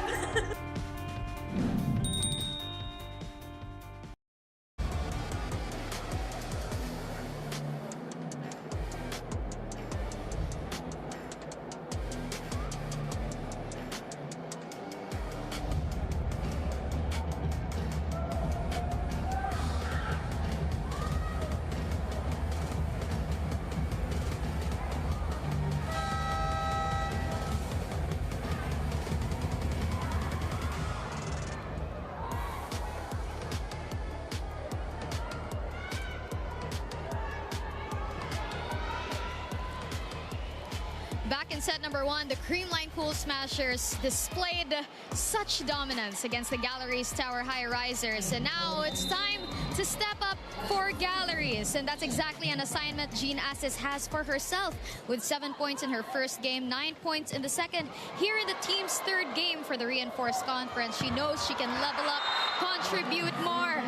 Back in set number 1, the Creamline Cool Smashers displayed such dominance against the Galeries Tower Highrisers. And now it's time to step up for Galeries. And that's exactly an assignment Jean Assis has for herself. With 7 points in her first game, 9 points in the second. Here in the team's third game for the reinforced conference, she knows she can level up, contribute more,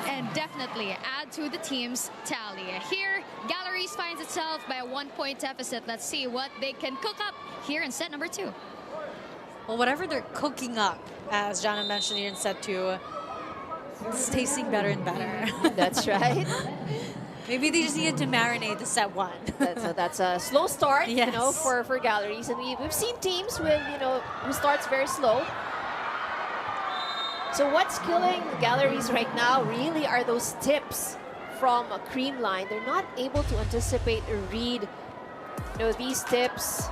and definitely add to the team's tally. Here, Galeries finds itself by a 1-point deficit. Let's see what they can cook up here in set number 2. Well, whatever they're cooking up, as Jana mentioned here in set 2, it's tasting better and better. That's right. Maybe they just needed to marinate the set 1. That's a slow start, Yes. you know, for Galeries. And we've seen teams with, you know, who starts very slow. So what's killing the Galeries right now really are those tips from a Creamline. They're not able to anticipate or read, you know, these tips.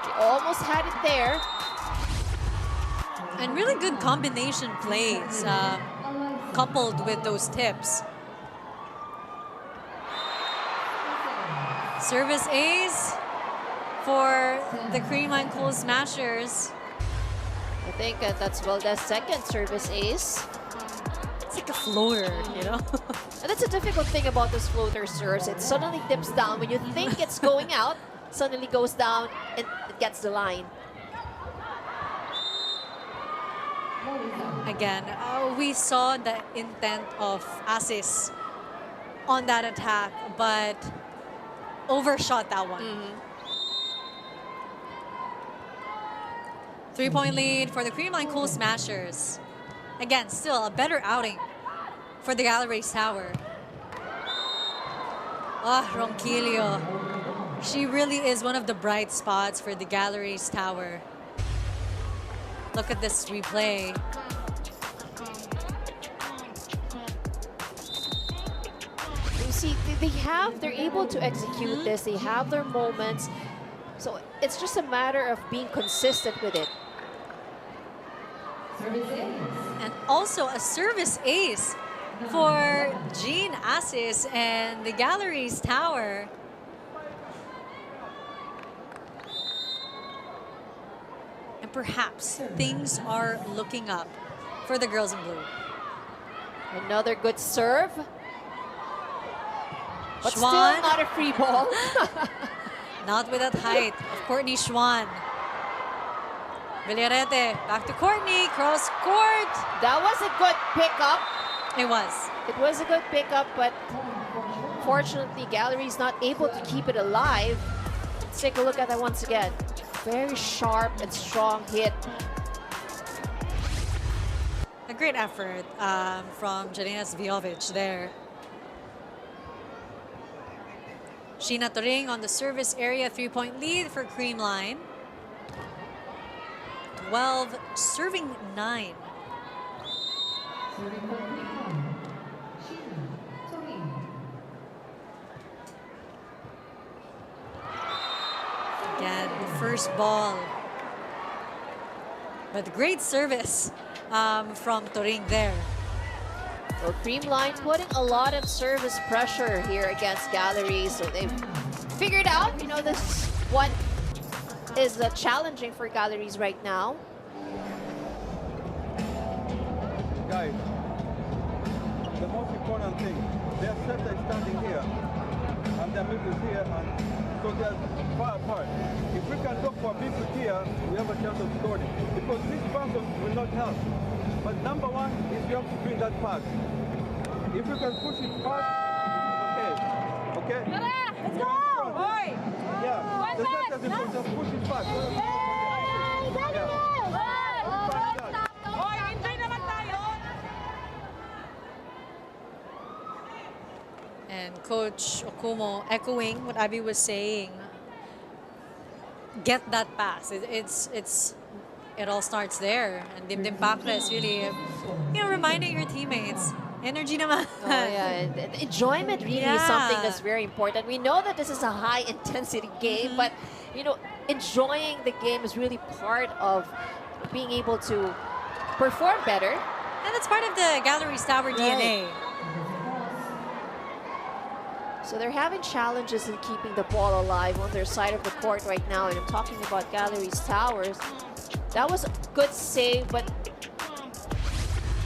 They almost had it there. And really good combination plays coupled with those tips. Service ace for the Creamline Cool Smashers. I think that's Valdez's second service ace. It's like a floater, you know? And that's a difficult thing about those floater serves. It suddenly dips down. When you think it's going out, suddenly goes down and it gets the line. Again, we saw the intent of Assis on that attack, but overshot that one. 3-point lead for the Creamline Cool Smashers. Again, still a better outing for the Galeries Tower. Ronquillo. She really is one of the bright spots for the Galeries Tower. Look at this replay. You see, they're able to execute this. They have their moments. So it's just a matter of being consistent with it. And also a service ace for Jean Assis and the Galeries Tower. And perhaps things are looking up for the girls in blue. Another good serve. But still Schwan. not a free ball. Not with that height of Courtney Schwan. Villarete, back to Courtney, cross court. That was a good pickup. It was. It was a good pickup, but unfortunately, Gallery's not able to keep it alive. Let's take a look at that once again. Very sharp and strong hit. A great effort from Janina Zvjovic there. Sheena Turing on the service area, 3-point lead for Creamline. 12, serving 9. Again, first ball. But great service from Turing there. So Creamline putting a lot of service pressure here against Galleries. So they've figured out, this what is challenging for Galleries right now. Guys, the most important thing, their center is standing here, and their middle is here, and so they're far apart. If we can look for people here, we have a chance of scoring, because this person will not help. But number one is you have to bring that pass. If you can push it fast, okay? Let's go! Oi! Yeah, the center is important, just push it fast. Oi, hintay naman tayo! And Coach Okumo echoing what Abby was saying. Get that pass. It all starts there. And Dimdim Pakla is really, reminding your teammates. Energy naman. Oh yeah, and enjoyment really is something that's very important. We know that this is a high intensity game, but enjoying the game is really part of being able to perform better. And that's part of the Galeries Tower DNA. So they're having challenges in keeping the ball alive on their side of the court right now. And I'm talking about Galeries Towers. That was a good save, but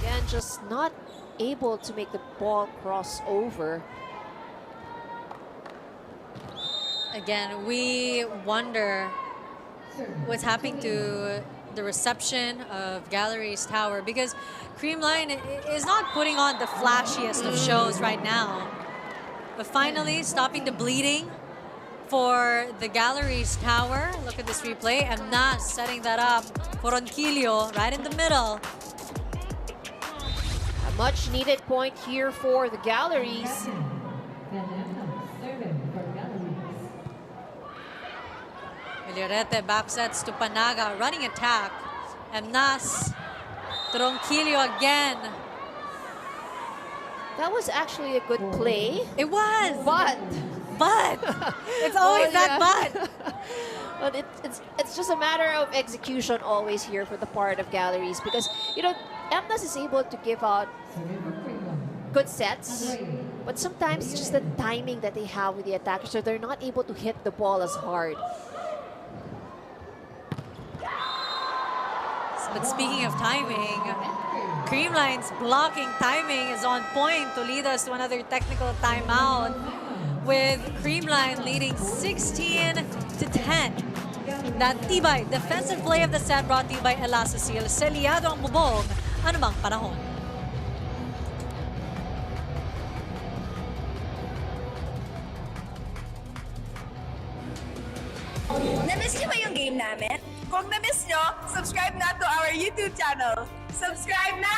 again, just not able to make the ball cross over. Again, we wonder what's happening to the reception of Galeries Tower, because Creamline is not putting on the flashiest of shows right now. But finally, stopping the bleeding for the Galeries Tower. Look at this replay. And Nas setting that up for Ronquillo right in the middle. A much needed point here for the Galleries. Millorete backsets to Panaga, running attack. And Nas to Ronquillo again. That was actually a good play. It was! But it's always that but. But it's just a matter of execution always here for the part of Galleries, because MNAS is able to give out good sets, but sometimes it's just the timing that they have with the attackers, so they're not able to hit the ball as hard. But speaking of timing, Creamline's blocking timing is on point to lead us to another technical timeout, with Creamline leading 16-10. That tibay, defensive play of the set brought to you by Ela Cecil. Selyado ang bubong, anumang panahon. Na-miss niyo ba yung game namin? Kung na-miss niyo, subscribe na to our YouTube channel. Subscribe na!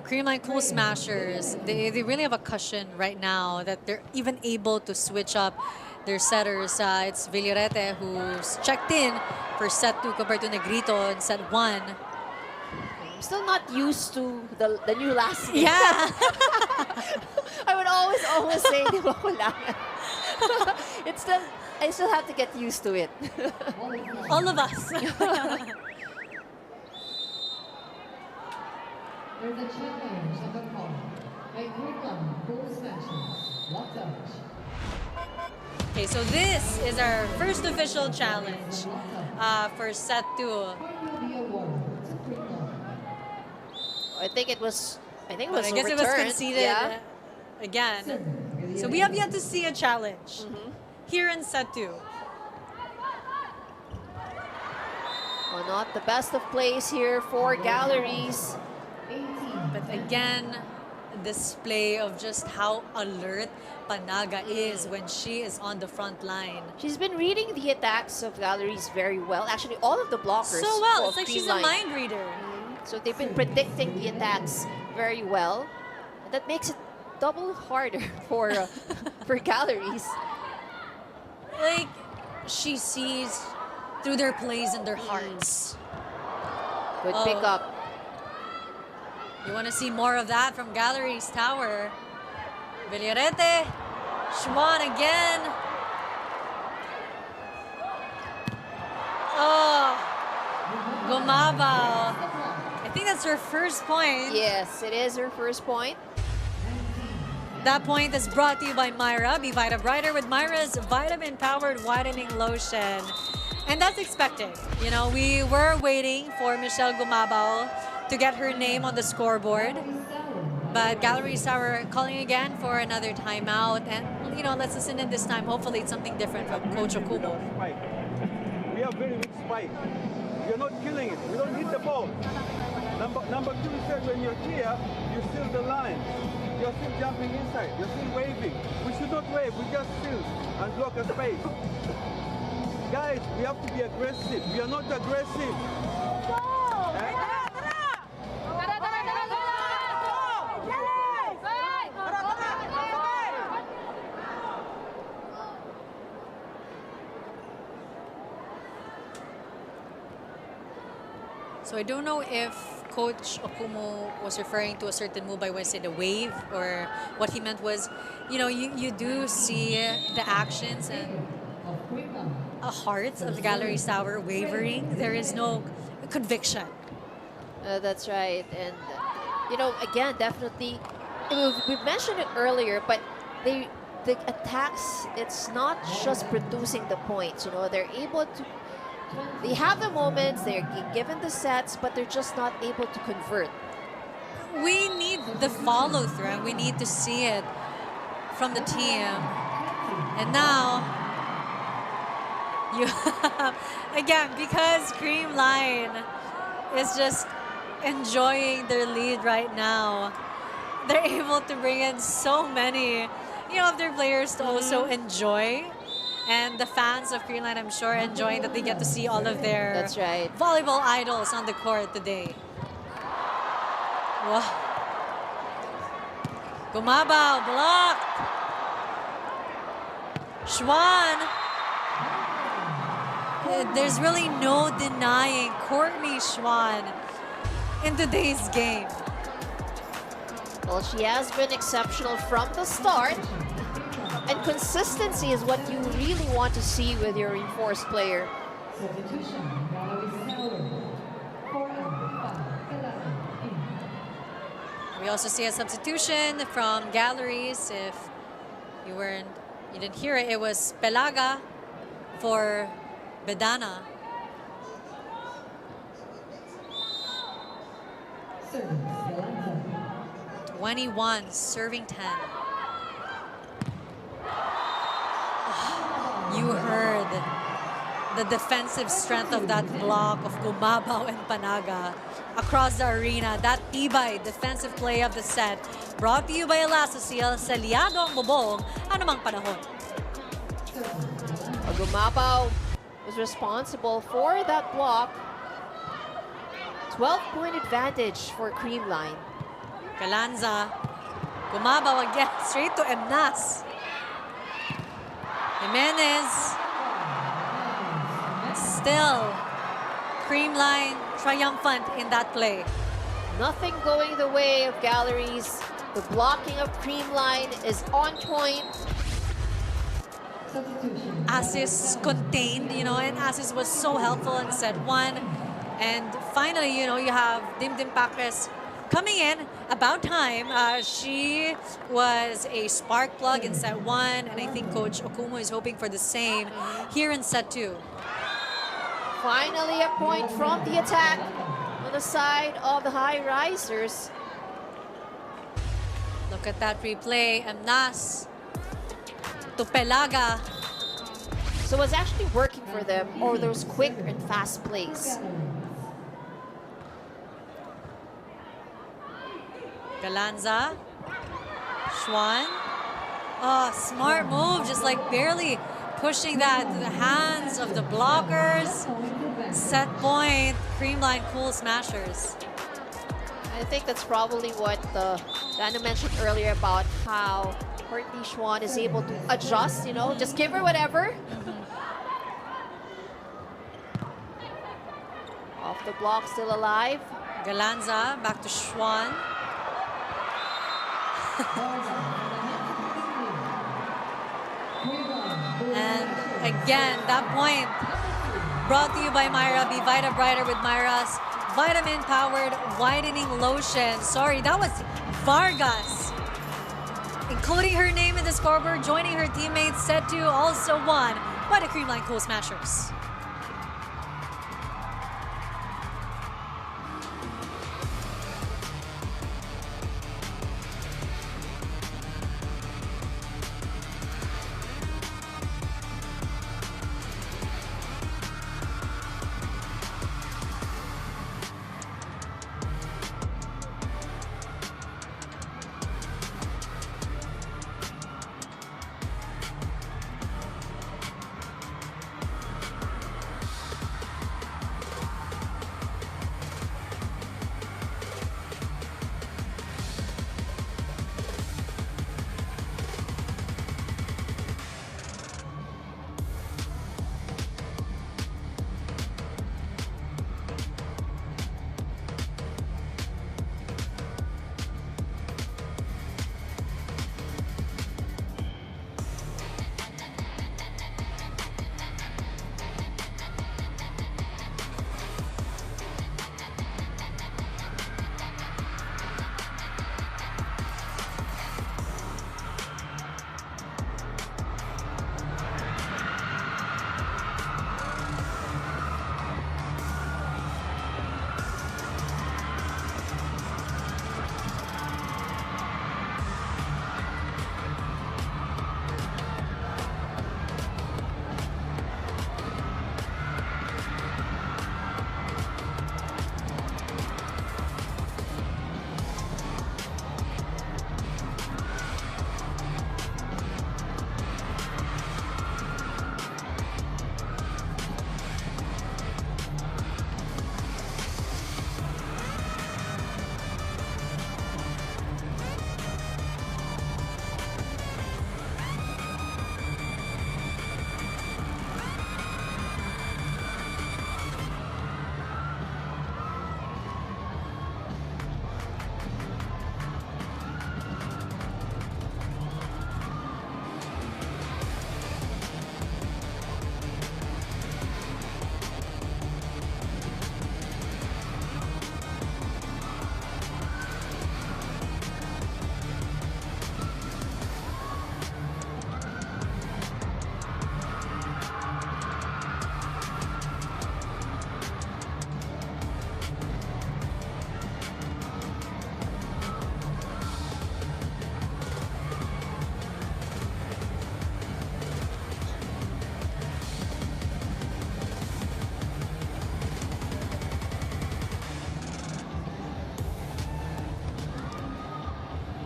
Creamline Cool Smashers, they really have a cushion right now that they're even able to switch up their setters. It's Villarete who's checked in for set 2 compared to Negrito in set 1. I'm still not used to the new last name. Yeah. I would always say, di ba kulangan? It's still, I still have to get used to it. All of us. There's a challenge on the call by Creamline Cool Smashers. Lock touch. Okay, so this is our first official challenge for set 2. Point will be awarded to Creamline. I think it was I guess it was overturned. conceded Yeah. again. So we have yet to see a challenge here in set 2. Well, not the best of plays here for Galleries. But again, display of just how alert Panaga is when she is on the front line. She's been reading the attacks of Galleries very well. Actually, all of the blockers. So well, of it's like she's a Creamline. mind reader. So they've been predicting the attacks very well. And that makes it double harder for Galleries. Like, she sees through their plays and their hearts. Good Oh. pickup. You want to see more of that from Galeries Tower. Villarete, Schwan again. Oh, Gumabaw. I think that's her first point. Yes, it is her first point. That point is brought to you by Myra. Be Vita Brighter with Myra's vitamin-powered whitening lotion. And that's expected. You know, we were waiting for Michelle Gumabaw to get her name on the scoreboard. But Galeries Tower calling again for another timeout. And, you know, let's listen in this time. Hopefully it's something different from Coach Okubo. Spike. We have very weak spike. We are not killing it. We don't hit the ball. Number 2 said when you're here, you seal the line. You're still jumping inside. You're still waving. We should not wave. We just seal and block a space. Guys, we have to be aggressive. We are not aggressive. So I don't know if Coach Okumo was referring to a certain move by when he said a wave, or what he meant was, you know, you do see the actions and hearts of the Galeries Tower wavering. There is no conviction. That's right. And, you know, again, definitely, we've mentioned it earlier, but the attacks, it's not just producing the points. You know, they're able to, they have the moments, they're given the sets, but they're just not able to convert. We need the follow through, and we need to see it from the team. And now, you again, because Creamline is just enjoying their lead right now, they're able to bring in so many, you know, of their players to also enjoy. And the fans of Creamline, I'm sure, enjoying that they get to see all of their That's right. volleyball idols on the court today. Wow. Gumabaw, blocked. Schwan. There's really no denying Courtney Schwan in today's game. Well, she has been exceptional from the start. And consistency is what you really want to see with your reinforced player. Substitution, Galeries Tower. 4 and 5. We also see a substitution from Galleries. If you didn't hear it, it was Pelaga for Bedana. Service, Yolanda. 21, serving 10. You heard the defensive strength of that block of Gumabaw and Panaga across the arena. That tibay defensive play of the set, brought to you by Elastosil, sa liado ang bubong, anumang panahon. Gumabaw was responsible for that block. 12-point advantage for Creamline. Galanza. Gumabaw again. Straight to Emnas. Jimenez. Still, Creamline triumphant in that play. Nothing going the way of Galleries. The blocking of Creamline is on point. Assists contained, and Assists was so helpful in set 1. And finally, you have Dimdim Pakres coming in about time. She was a spark plug in set 1, and I think Coach Okumu is hoping for the same here in set 2. Finally, a point from the attack on the side of the Highrisers. Look at that replay. Emnas to Pelaga. So it was actually working for them, or those quick and fast plays. Galanza. Schwan. Oh, smart move. Just like barely pushing that to the hands of the blockers. Set point. Creamline Cool Smashers. I think that's probably what Dana mentioned earlier about how Courtney Schwan is able to adjust, just give her whatever. Off the block, still alive. Galanza back to Schwan. And again, that point brought to you by Myra. Be Vita Brighter with Myra's vitamin-powered whitening lotion. Sorry, that was Vargas. Including her name in the scoreboard, joining her teammates, set 2 also won by the Creamline Cool Smashers.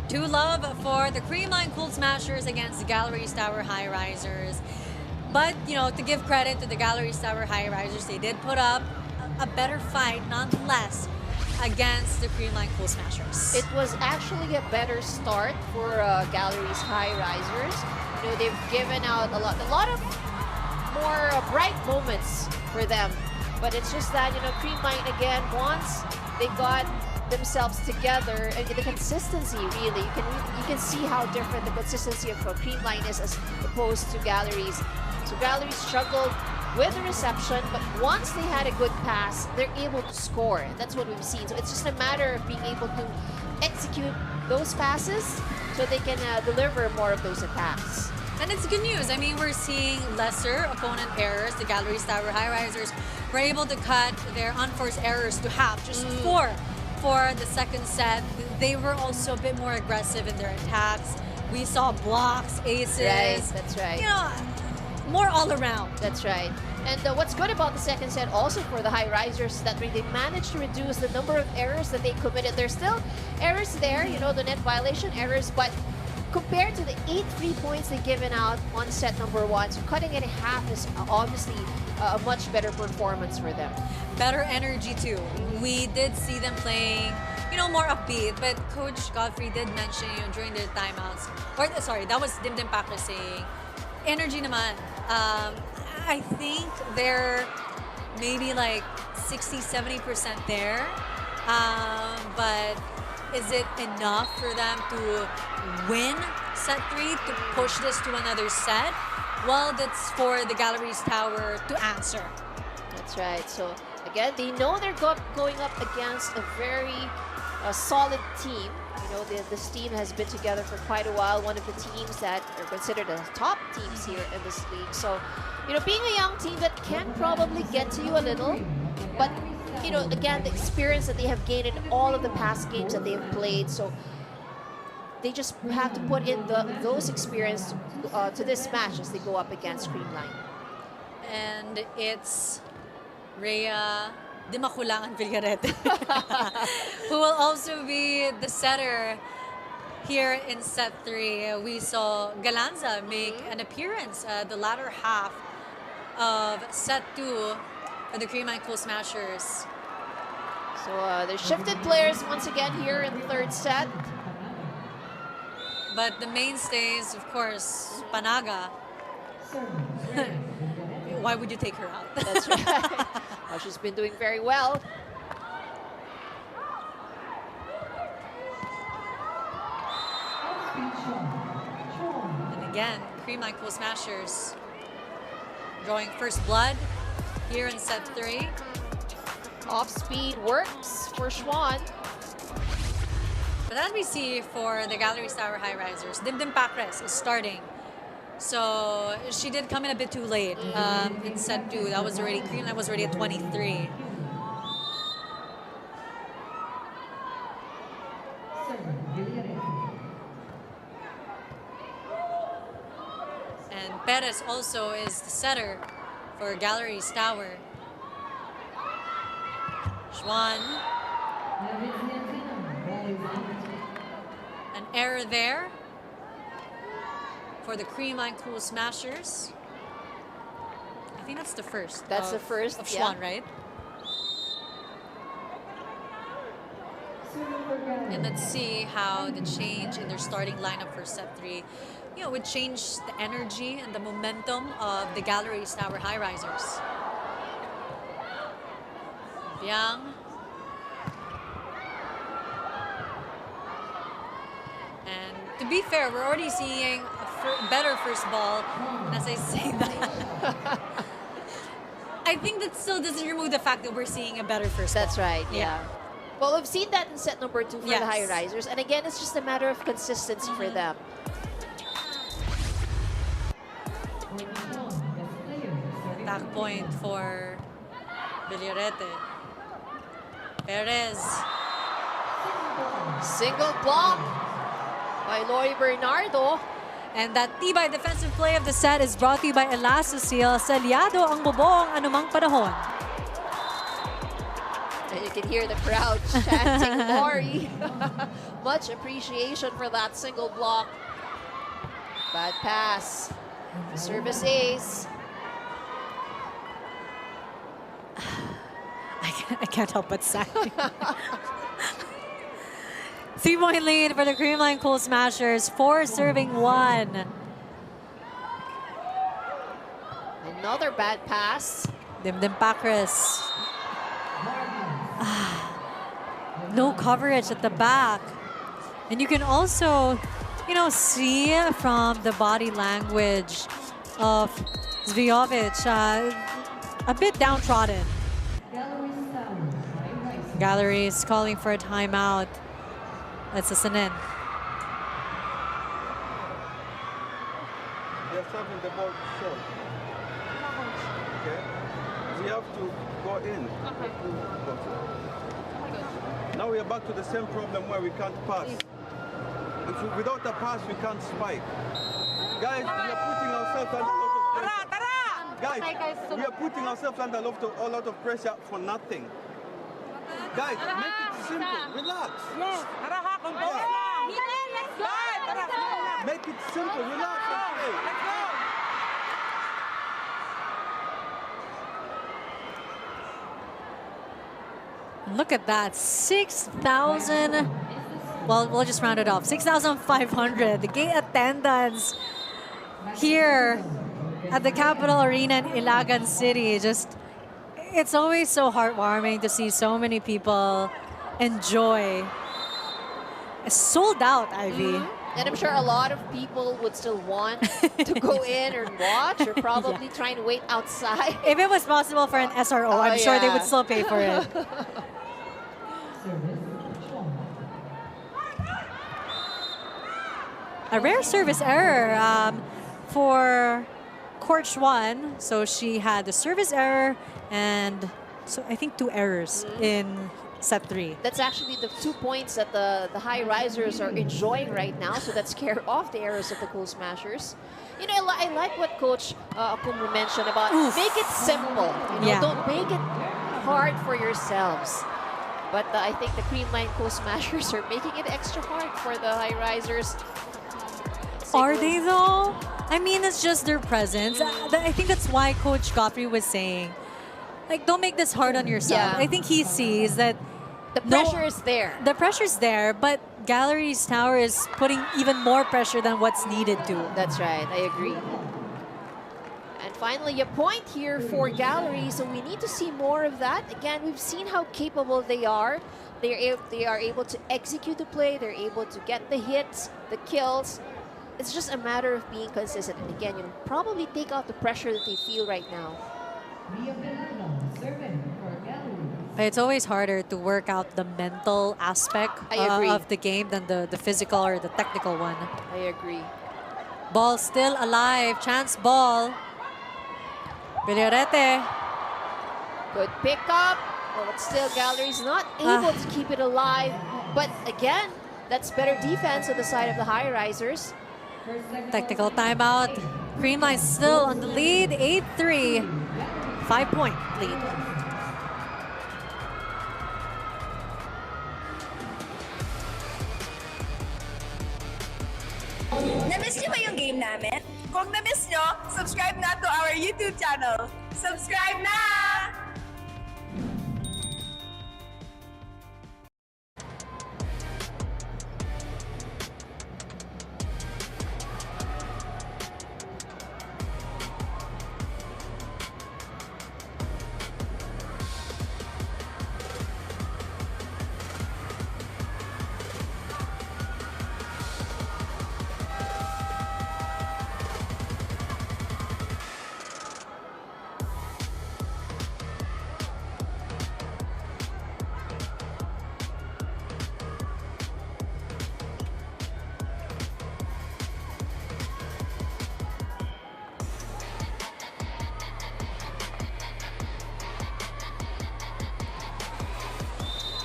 Two love for the Creamline Cool Smashers against the Galeries Tower Highrisers. But, to give credit to the Galeries Tower Highrisers, they did put up a better fight nonetheless. against the Creamline Cool Smashers. It was actually a better start for Galeries Highrisers. You know, they've given out a lot of more bright moments for them. But it's just that, you know, Creamline again, once they got themselves together, and the consistency really, you can see how different the consistency of Creamline is as opposed to Galeries. So Galeries struggled with the reception, but once they had a good pass, they're able to score. That's what we've seen. So it's just a matter of being able to execute those passes so they can deliver more of those attacks. And it's good news. I mean, we're seeing lesser opponent errors. The Galeries Tower Highrisers were able to cut their unforced errors to half, just 4 for the second set. They were also a bit more aggressive in their attacks. We saw blocks, aces. Right, that's right. You know, more all around. That's right. And what's good about the second set also for the Highrisers is that they managed to reduce the number of errors that they committed. There's still errors there, you know, the net violation errors, but compared to the 8 free points they've given out on set number 1, so cutting it in half is obviously a much better performance for them. Better energy too. We did see them playing, you know, more upbeat, but Coach Godfrey did mention, you know, during their timeouts, or sorry, that was Dimdim Packer saying, energy naman. I think they're maybe like 60-70% there, but is it enough for them to win set 3, to push this to another set? Well, that's for the Galeries Tower to answer. That's right. So again, they know they're going up against a very solid team. You know, this team has been together for quite a while. One of the teams that are considered the top teams here in this league. So, you know, being a young team that can probably get to you a little, but you know, again, the experience that they have gained in all of the past games that they have played. So they just have to put in those experience to this match as they go up against Creamline. And it's Rhea Dimakulangan Villarete, who will also be the setter here in set 3. We saw Galanza make an appearance the latter half of set 2 for the Creamline Cool Smashers. So they shifted players once again here in the third set. But the mainstays, of course, Panaga. Why would you take her out? That's right. Well, she's been doing very well. And again, Creamline Cool Smashers drawing first blood here in set 3. Off speed works for Schwan. But as we see for the Galeries Tower Highrisers, Dimdim Pacres is starting. So she did come in a bit too late in set 2. That was already, Creamline was already at 23. And Perez also is the setter for Galeries Tower. Schwan. An error there for the Creamline Cool Smashers. I think that's the first. That's the first of yeah. Schwan, right? And let's see how the change in their starting lineup for set 3, you know, would change the energy and the momentum of the Galeries Tower Highrisers. Biang. And to be fair, we're already seeing a better first ball. And as I say that, I think that still doesn't remove the fact that we're seeing a better first That's ball. right, yeah. Well, we've seen that in set number 2 for Yes. the Highrisers. And again, it's just a matter of consistency for them. Back point for Villarete. Perez. Single block by Lori Bernardo. And that tibay defensive play of the set is brought to you by Elastosil. Salyado ang bubong anumang panahon. And you can hear the crowd chanting Lori. Much appreciation for that single block. Bad pass. Service ace. I can't help but sigh. 3-point lead for the Creamline Cool Smashers, 4 serving 1. Another bad pass. Dimdim Pakris. No coverage at the back. And you can also, see from the body language of Zvijovic, a bit downtrodden. Galeries calling for a timeout. That's a Sanin. They're serving the ball short. Okay? We have to go in. Now we are back to the same problem where we can't pass. Without a pass, we can't spike. Guys, we are putting ourselves under a lot of pressure. Guys, we are putting ourselves under a lot of pressure for nothing. Guys, make it simple. Relax. Yes. Make it simple. Relax. Okay. Let's go. Look at that, 6,000. Well, we'll just round it off. 6,500. The gate attendance here at the Capital Arena in Ilagan City. It's always so heartwarming to see so many people enjoy. It's sold out, Ivy. And I'm sure a lot of people would still want to go in and watch, or probably trying to wait outside. If it was possible for an SRO, I'm sure they would yeah. still pay for it. A rare service error for Court Chuan. So she had the service error and so I think 2 errors in set 3. That's actually the 2 points that the Highrisers are enjoying right now. So that scare off the errors of the Cool Smashers. I like what Coach Akumu mentioned about make it simple. Don't make it hard for yourselves. But I think the Creamline Cool Smashers are making it extra hard for the Highrisers. Are they though? I mean, it's just their presence. I think that's why Coach Godfrey was saying, like, don't make this hard on yourself. Yeah. I think he sees that The pressure is there. the pressure's there, but Galeries Tower is putting even more pressure than what's needed to. That's right, I agree. And finally, a point here for Galleries, so we need to see more of that. Again, we've seen how capable they are. They are able to execute the play. They're able to get the hits, the kills. It's just a matter of being consistent. And again, probably take out the pressure that they feel right now. But it's always harder to work out the mental aspect I agree. of the game than the physical or the technical one. I agree. Ball still alive. Chance ball. Villarete. Good pickup. But still, Galleries not able to keep it alive. But again, that's better defense on the side of the Highrisers. Technical timeout. Creamline still on the lead. 8-3. 5-point lead. Na-miss niyo ba yung game namin? Kung na-miss niyo, subscribe na to our YouTube channel. Subscribe na!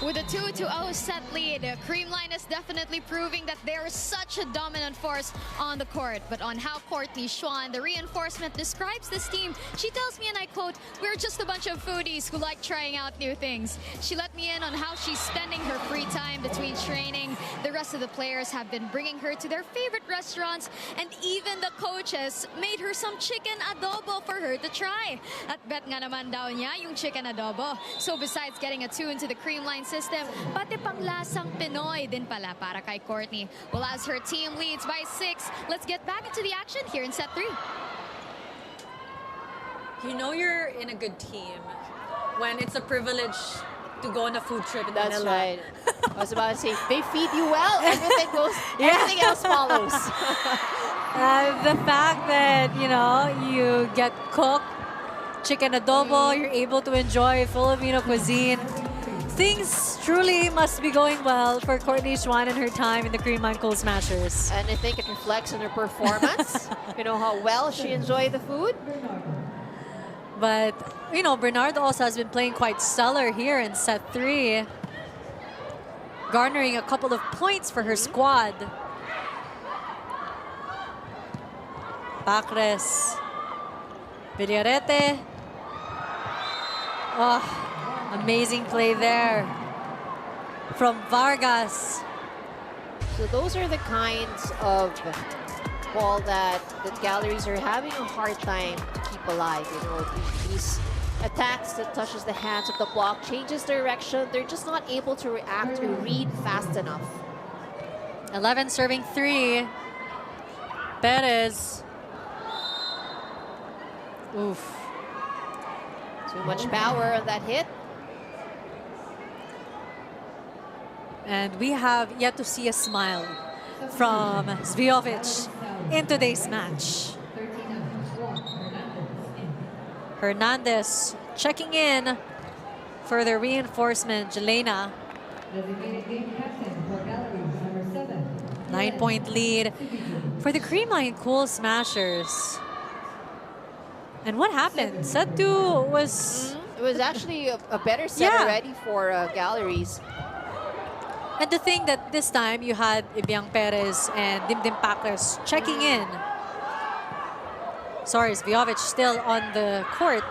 With a 2-0 set lead, Creamline is definitely proving that they're such a dominant force on the court. But on how Courtney Schwan, the reinforcement, describes this team, she tells me, and I quote, "We're just a bunch of foodies who like trying out new things." She let me in on how she's spending her free time between training. The rest of the players have been bringing her to their favorite restaurants, and even the coaches made her some chicken adobo for her to try. At bet nga naman daw niya yung chicken adobo. So besides getting attuned to the Creamline system, pati panglasang Pinoy din pala para kay Courtney. Well, as her team leads by 6, let's get back into the action here in set 3. You know you're in a good team when it's a privilege to go on a food trip in That's Manila. right. I was about to say, they feed you well, everything goes, everything else follows. The fact that, you know, you get cooked chicken adobo, you're able to enjoy Filipino cuisine. Things truly must be going well for Courtney Schwan and her time in the Creamline Cool Smashers. And I think it reflects on her performance. You know how well she enjoyed the food. But, you know, Bernardo also has been playing quite stellar here in set 3, garnering a couple of points for her squad. Pacres, Villarete. Oh, amazing play there from Vargas. So those are the kinds of ball that the Galleries are having a hard time to keep alive. You know, these attacks that touches the hands of the block, changes direction. They're just not able to react or read fast enough. 11 serving 3. Perez. Oof. Too much power on that hit. And we have yet to see a smile from Zvjovic in today's match. Hernandez checking in for the reinforcement, Jelena. 9-point lead for the Creamline Cool Smashers. And what happened? Set 2 was... It was actually a better set Yeah. already for Galleries. And the thing that this time you had Ibiang Perez and Dimdim Pacres checking in. Sorry, Zvjovic still on the court.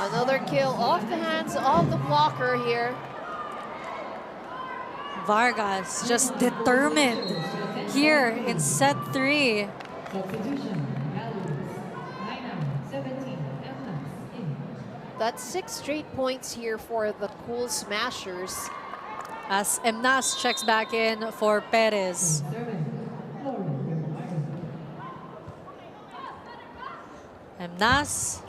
Another kill off the hands of the blocker here. Vargas just determined here in set 3. That's 6 straight points here for the Cool Smashers. As Emnas checks back in for Perez. Emnas.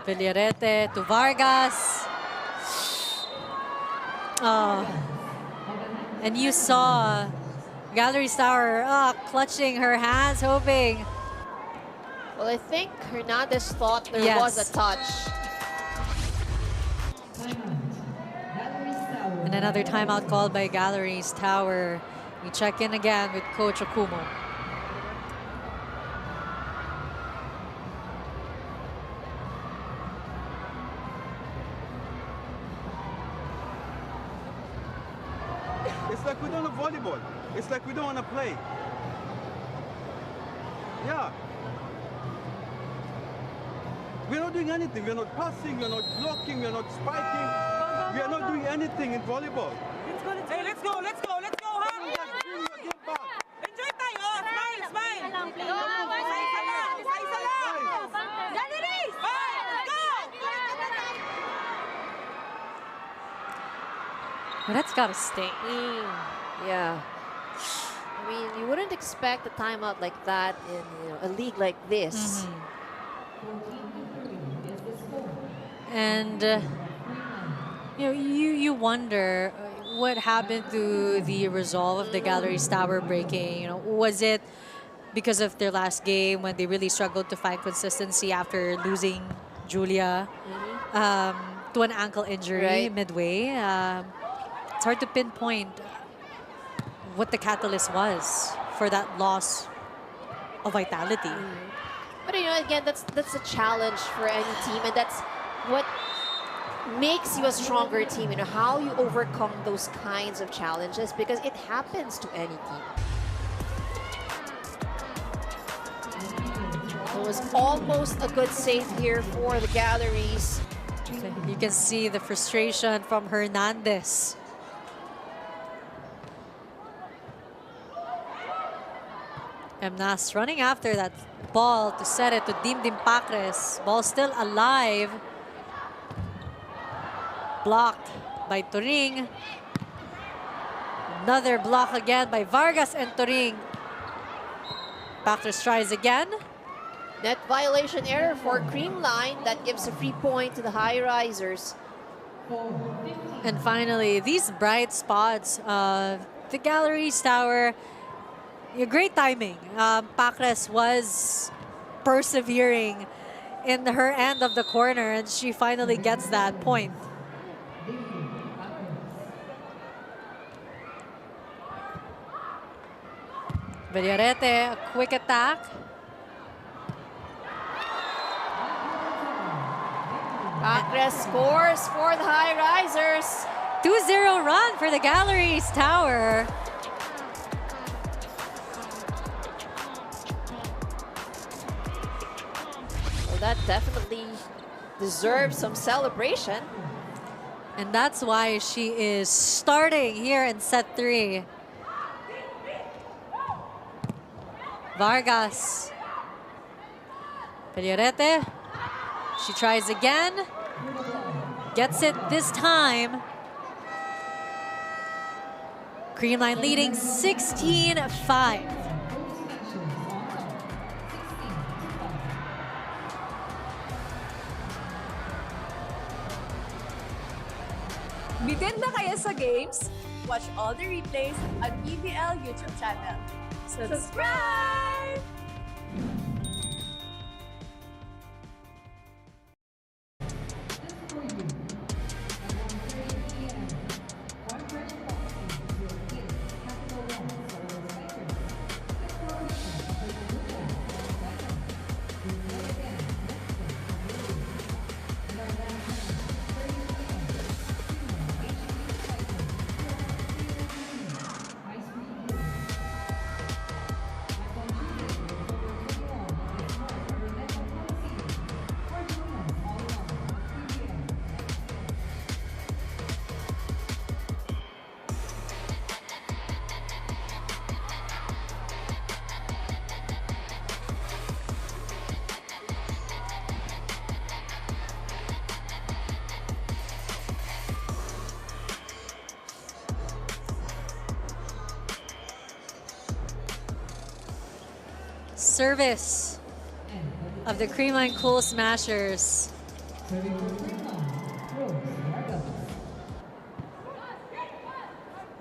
Villarete to Vargas. Oh. And you saw Galeries Tower clutching her hands, hoping. Well, I think Hernandez thought there Yes. was a touch. And another timeout called by Galeries Tower. We check in again with Coach Okumo. It's like we don't have volleyball. It's like we don't want to play. Yeah. We're not doing anything. We're not passing, we're not blocking, we're not spiking. We are not doing anything in volleyball. Hey, let's go, let's go, let's go, ha! Just bring your game back. Enjoy tayo! Oh, smile, smile! Isa-isa lang! Isa-isa lang! Galeries! Let's go! Well, that's gotta stay. Yeah. I mean, you wouldn't expect a timeout like that in a league like this. And you wonder what happened to the resolve of the Galeries Tower breaking. You know, was it because of their last game when they really struggled to find consistency after losing Julia to an ankle injury Right. midway? It's hard to pinpoint what the catalyst was for that loss of vitality. But you know, again, that's a challenge for any team, and that's what makes you a stronger team. You know, how you overcome those kinds of challenges, because it happens to any team. It was almost a good save here for the Galleries. You can see the frustration from Hernandez. Emnas running after that ball to set it to Dimdim Pacres. Ball still alive. Blocked by Turing. Another block again by Vargas and Turing. Pacres tries again. Net violation error for Creamline. That gives a free point to the Highrisers. And finally, these bright spots. The Galeries Tower. Great timing. Pacres was persevering in her end of the corner, and she finally gets that point. Villarete, a quick attack. Pacres scores for the Highrisers. 2-0 run for the Galeries Tower. Well, that definitely deserves some celebration. And that's why she is starting here in set 3. Vargas. Villarete. She tries again. Gets it this time. Creamline leading 16-5. Bitin na kaya sa games? Watch all the replays at PVL YouTube channel. Subscribe! Service of the Creamline Cool Smashers.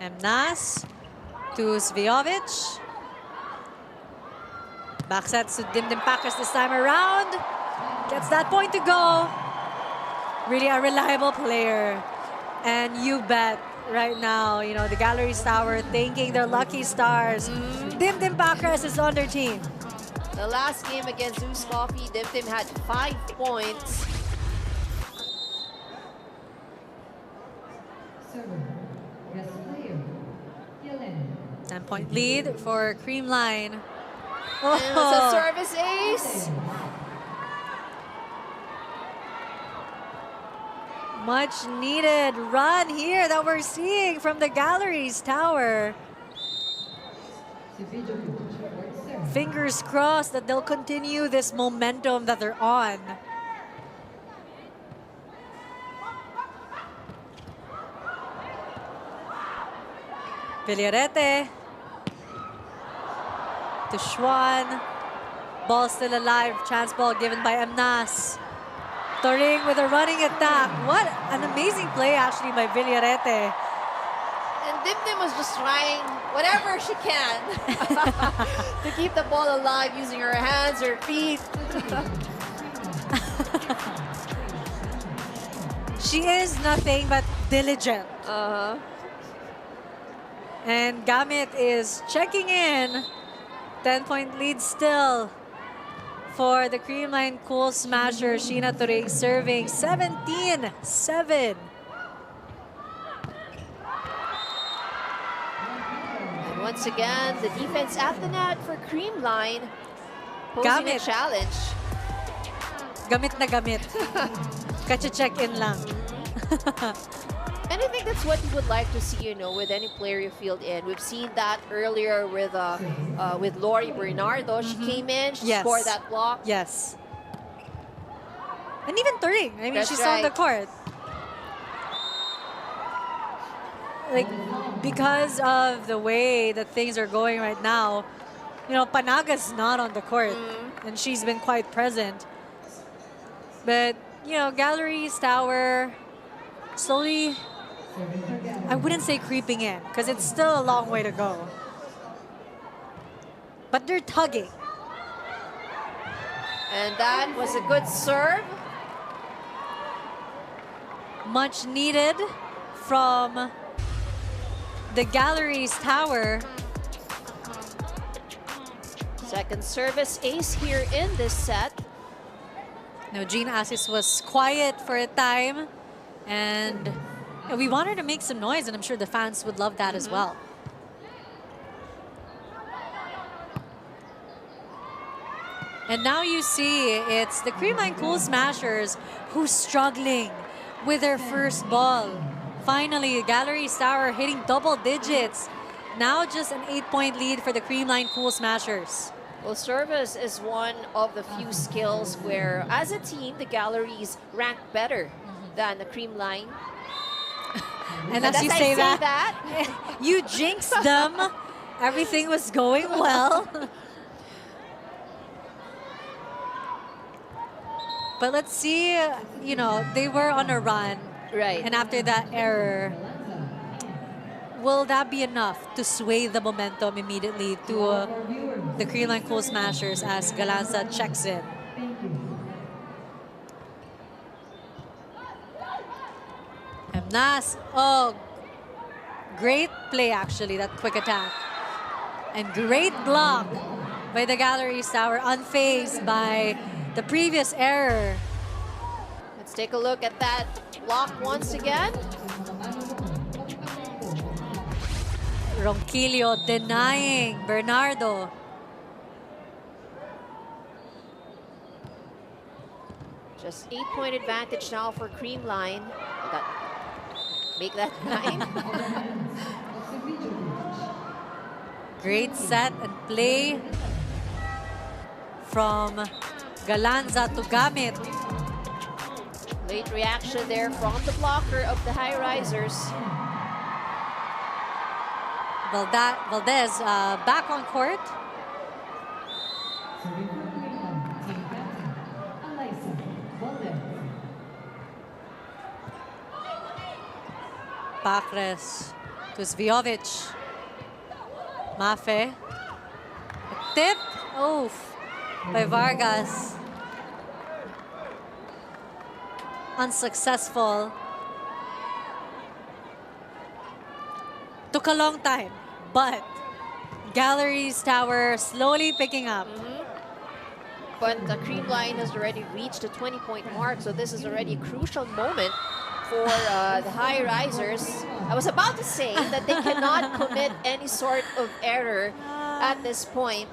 Emnas to Svijovic. Back set to Dimdim Pacres this time around. Gets that point to go. Really a reliable player. And you bet right now, you know, the Galeries Tower thanking their lucky stars. Dimdim Pacres is on their team. The last game against Zeus Coffee, Dimdim had 5 points. Server, guest player, Yelen. 10-point lead for Creamline. And it's a service ace. Much needed run here that we're seeing from the Galeries Tower. Fingers crossed that they'll continue this momentum that they're on. Villarete to Schwan. Ball still alive. Chance ball given by Emnas. Turing with a running attack. What an amazing play actually by Villarete. And Dimdim was just trying whatever she can to keep the ball alive using her hands, her feet. She is nothing but diligent. And Gamit is checking in. 10-point lead still for the Creamline Cool Smashers. Sheena Turing serving 17-7. And once again, the defense at the net for Creamline posing a Gamit. challenge. Gamit na gamit. Kache-check-in lang. And I think that's what you would like to see, you know, with any player you field in. We've seen that earlier with Lori Bernardo. She came in, she Yes. scored that block. Yes. And even Turing. I mean, That's she's on the right. court. Like, because of the way that things are going right now, you know, Panaga's not on the court. And she's been quite present. But, you know, Galeries Tower slowly, I wouldn't say creeping in, because it's still a long way to go. But they're tugging. And that was a good serve. Much needed from the Galeries Tower. Second service ace here in this set. No, Jean Assis was quiet for a time, and we want her to make some noise, and I'm sure the fans would love that as well. And now you see it's the Creamline Cool Smashers who's struggling with their first ball. Finally, Galeries Tower hitting double digits. Now just an 8-point lead for the Creamline Cool Smashers. Well, service is one of the few skills where, as a team, the Galleries rank better than the Creamline. And as you I say that, you jinxed them. Everything was going well. But let's see, you know, they were on a run. Right. And after that error, will that be enough to sway the momentum immediately to the Creamline Cool Smashers as Galanza checks in? Nas, oh, great play actually, that quick attack. And great block by the Galeries Tower, unfazed by the previous error. Let's take a look at that block once again. Ronquillo denying Bernardo. Just 8-point advantage now for Creamline. Make that 9. Great set and play from Galanza to Gamit. Late reaction there from the blocker of the Highrisers. Valdez back on court. Pacres to Zvjovic. Mafe. A tip. Oof. By Vargas. Unsuccessful. Took a long time, but Galeries Tower slowly picking up. But the Creamline has already reached the 20-point mark, so this is already a crucial moment for the Highrisers. I was about to say that they cannot commit any sort of error at this point.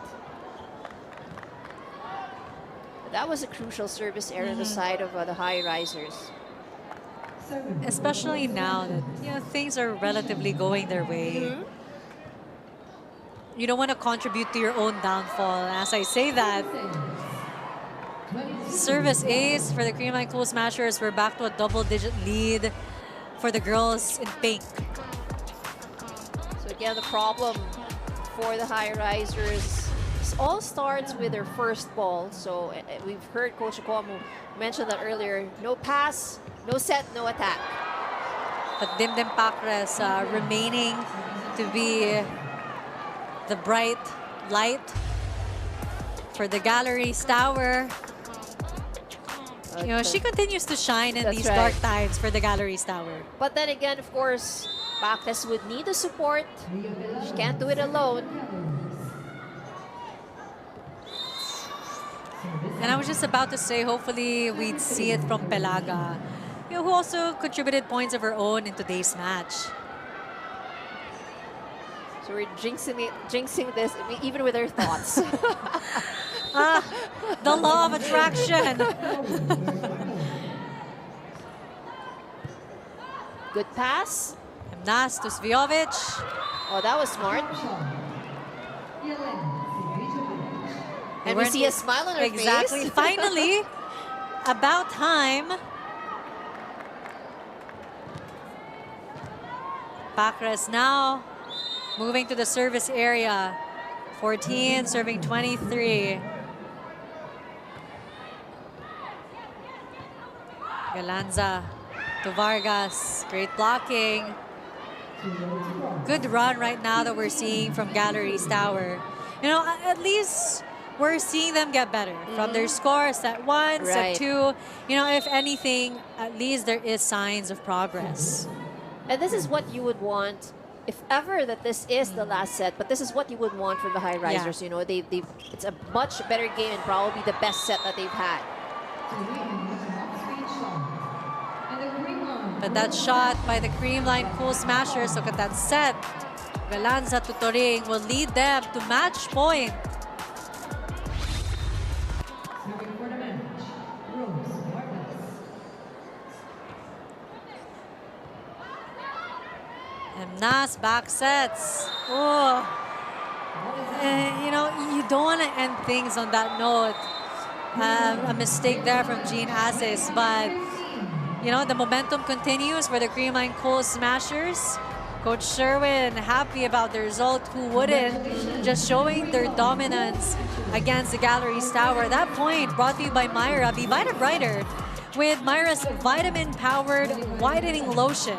But that was a crucial service error on the side of the Highrisers. Especially now that, you know, things are relatively going their way. You don't want to contribute to your own downfall. As I say that, service ace for the Creamline Cool Smashers. We're back to a double-digit lead for the girls in pink. So again, the problem for the Highrisers all starts with their first ball. So we've heard Coach Akomu mention that earlier. No pass, no set, no attack. But Dimdim Pacres remaining to be the bright light for the Galeries Tower. You know, she continues to shine in these dark times for the Galeries Tower. But then again, of course, Pacres would need the support. She can't do it alone. And I was just about to say, hopefully we'd see it from Pelaga, who also contributed points of her own in today's match. So we're jinxing this even with our thoughts. The law of attraction. Good pass. Nas to Svjovic. Oh, that was smart. And we see a smile on her Exactly. face. Finally, about time. Pacres now moving to the service area. 14 serving 23. Galanza to Vargas. Great blocking. Good run right now that we're seeing from Galeries Tower. You know, at least we're seeing them get better from their score, set 1, set Right. 2. You know, if anything, at least there is signs of progress. And this is what you would want if ever that this is the last set, but this is what you would want from the high risers. Yeah. You know, it's a much better game and probably the best set that they've had. But that shot by the Creamline Cool Smashers, look at that set. Galanza to Toring will lead them to match point. And Nas back sets. Oh. You know, you don't want to end things on that note. A mistake there from Jean Asis, but you know, the momentum continues for the Creamline Cool Smashers. Coach Sherwin happy about the result. Who wouldn't? Just showing their dominance against the Galeries Tower. That point brought to you by Myra. Be Vita Brighter with Myra's vitamin-powered whitening lotion.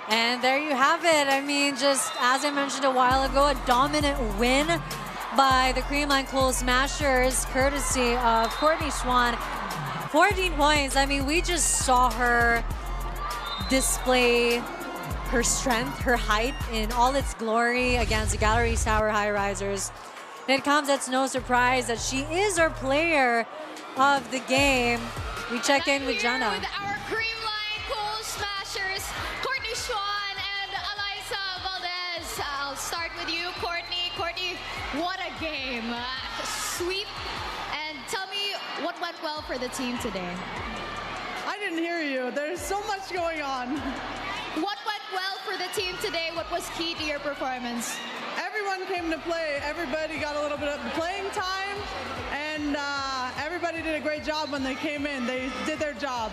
And there you have it. I mean, just as I mentioned a while ago, a dominant win by the Creamline Cool Smashers, courtesy of Courtney Schwan. 14 points. I mean, we just saw her display her strength, her height in all its glory against the Galeries Tower Highrisers. And it comes as no surprise that she is our player of the game. We check in with Jana. With our Creamline Cool Smashers, Courtney Schwan and Eliza Valdez. I'll start with you, Courtney. Courtney, what a game. Sweep. And tell me what went well for the team today. I didn't hear you. There's so much going on. What went well for the team today? What was key to your performance? Everyone came to play. Everybody got a little bit of playing time, and everybody did a great job when they came in. They did their job.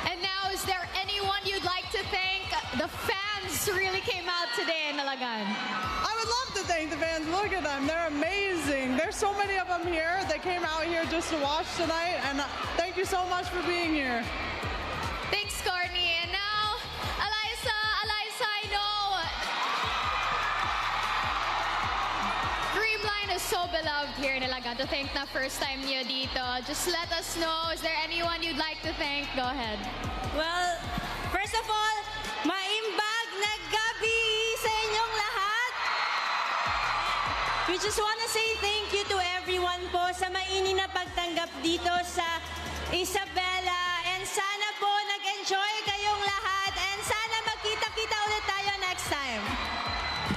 And now, is there anyone you'd like to thank? The fans really came out today in Alagan. I would love to thank the fans. Look at them. They're amazing. There's so many of them here that came out here just to watch tonight, and thank you so much for being here. Thanks, Courtney. And now, Eliza, I know Creamline is so beloved here in Ilagan. To thank na first time niyo dito. Just let us know, is there anyone you'd like to thank? Go ahead. Well, first of all, maimbag na gabi sa inyong lahat. We just want to say thank you to everyone po sa mainit na pagtanggap dito sa Isabela. And sana po nag-enjoy kayong lahat. And sana magkita-kita ulit tayo next time.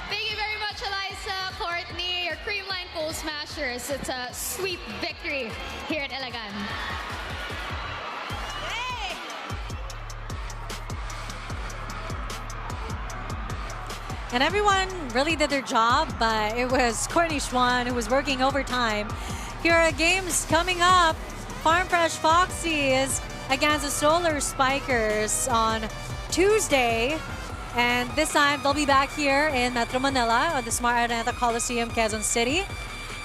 Thank you very much, Eliza, Courtney, your Creamline Cool Smashers. It's a sweep victory here at Ilagan. Yay! And everyone really did their job, but it was Courtney Schwan who was working overtime. Here are games coming up. Farm Fresh Foxy's against the Solar Spikers on Tuesday. And this time, they'll be back here in Metro Manila at the Smart Araneta Coliseum, Quezon City,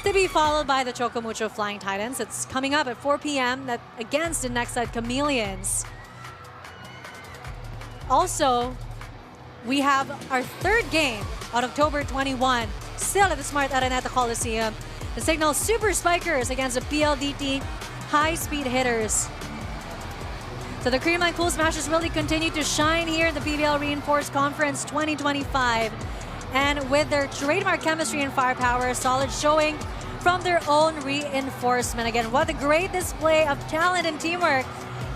to be followed by the Chocomucho Flying Titans. It's coming up at 4 p.m. against the next side Chameleons. Also, we have our third game on October 21, still at the Smart Araneta Coliseum. The Signal Super Spikers against the PLDT High-Speed Hitters. So the Creamline Cool Smashers really continue to shine here in the PVL Reinforced Conference 2025. And with their trademark chemistry and firepower, a solid showing from their own reinforcement. Again, what a great display of talent and teamwork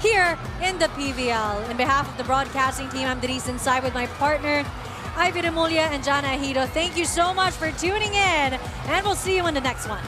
here in the PVL. On behalf of the broadcasting team, I'm Denise Inside with my partner, Ivy Remulla and Jana Ahido. Thank you so much for tuning in, and we'll see you in the next one.